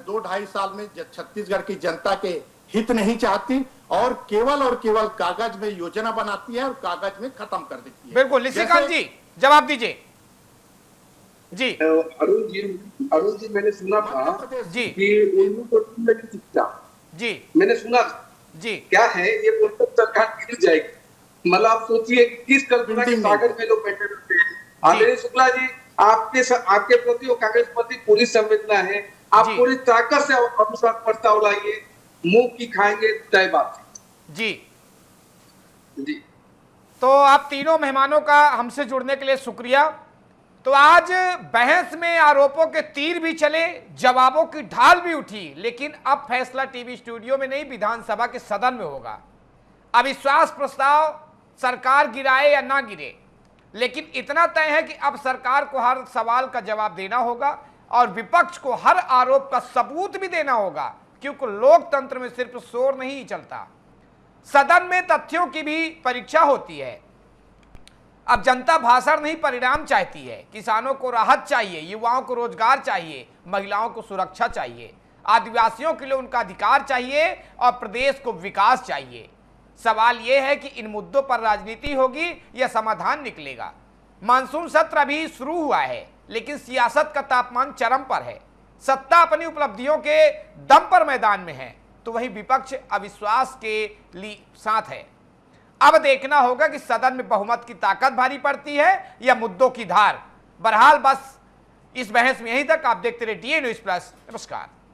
2-2.5 साल में छत्तीसगढ़ की जनता के हित नहीं चाहती और केवल कागज में योजना बनाती है और कागज में खत्म कर देती है। बिल्कुल, निशिकांत जी जवाब दीजिए। जी अरुण जी मैंने सुना था जी कि उर्दू को शिक्षा जी मैंने सुना था जी क्या है ये बोलकर सरकार गिर जाएगी। मतलब आप सोचिए किस कल्पना के सागर में लोग बैठे रहते हैं। आदरणीय शुक्ला जी आपके प्रति और कांग्रेस प्रति पूरी संवेदना है। आप पूरी ताकत से अविश्वास प्रस्ताव लाइए, मुंह की खाएंगे तय बात जी। जी तो आप तीनों मेहमानों का हमसे जुड़ने के लिए शुक्रिया। तो आज बहस में आरोपों के तीर भी चले, जवाबों की ढाल भी उठी, लेकिन अब फैसला टीवी स्टूडियो में नहीं विधानसभा के सदन में होगा। अविश्वास प्रस्ताव सरकार गिराए या ना गिरे, लेकिन इतना तय है कि अब सरकार को हर सवाल का जवाब देना होगा और विपक्ष को हर आरोप का सबूत भी देना होगा, क्योंकि लोकतंत्र में सिर्फ शोर नहीं चलता, सदन में तथ्यों की भी परीक्षा होती है। अब जनता भाषण नहीं परिणाम चाहती है। किसानों को राहत चाहिए, युवाओं को रोजगार चाहिए, महिलाओं को सुरक्षा चाहिए, आदिवासियों के लिए उनका अधिकार चाहिए और प्रदेश को विकास चाहिए। सवाल यह है कि इन मुद्दों पर राजनीति होगी या समाधान निकलेगा। मानसून सत्र अभी शुरू हुआ है, लेकिन सियासत का तापमान चरम पर है। सत्ता अपनी उपलब्धियों के दम पर मैदान में है, तो वहीं विपक्ष अविश्वास के लिए साथ है। अब देखना होगा कि सदन में बहुमत की ताकत भारी पड़ती है या मुद्दों की धार। बहरहाल बस इस बहस में यहीं तक। आप देखते रहिए DA न्यूज़ प्लस। नमस्कार।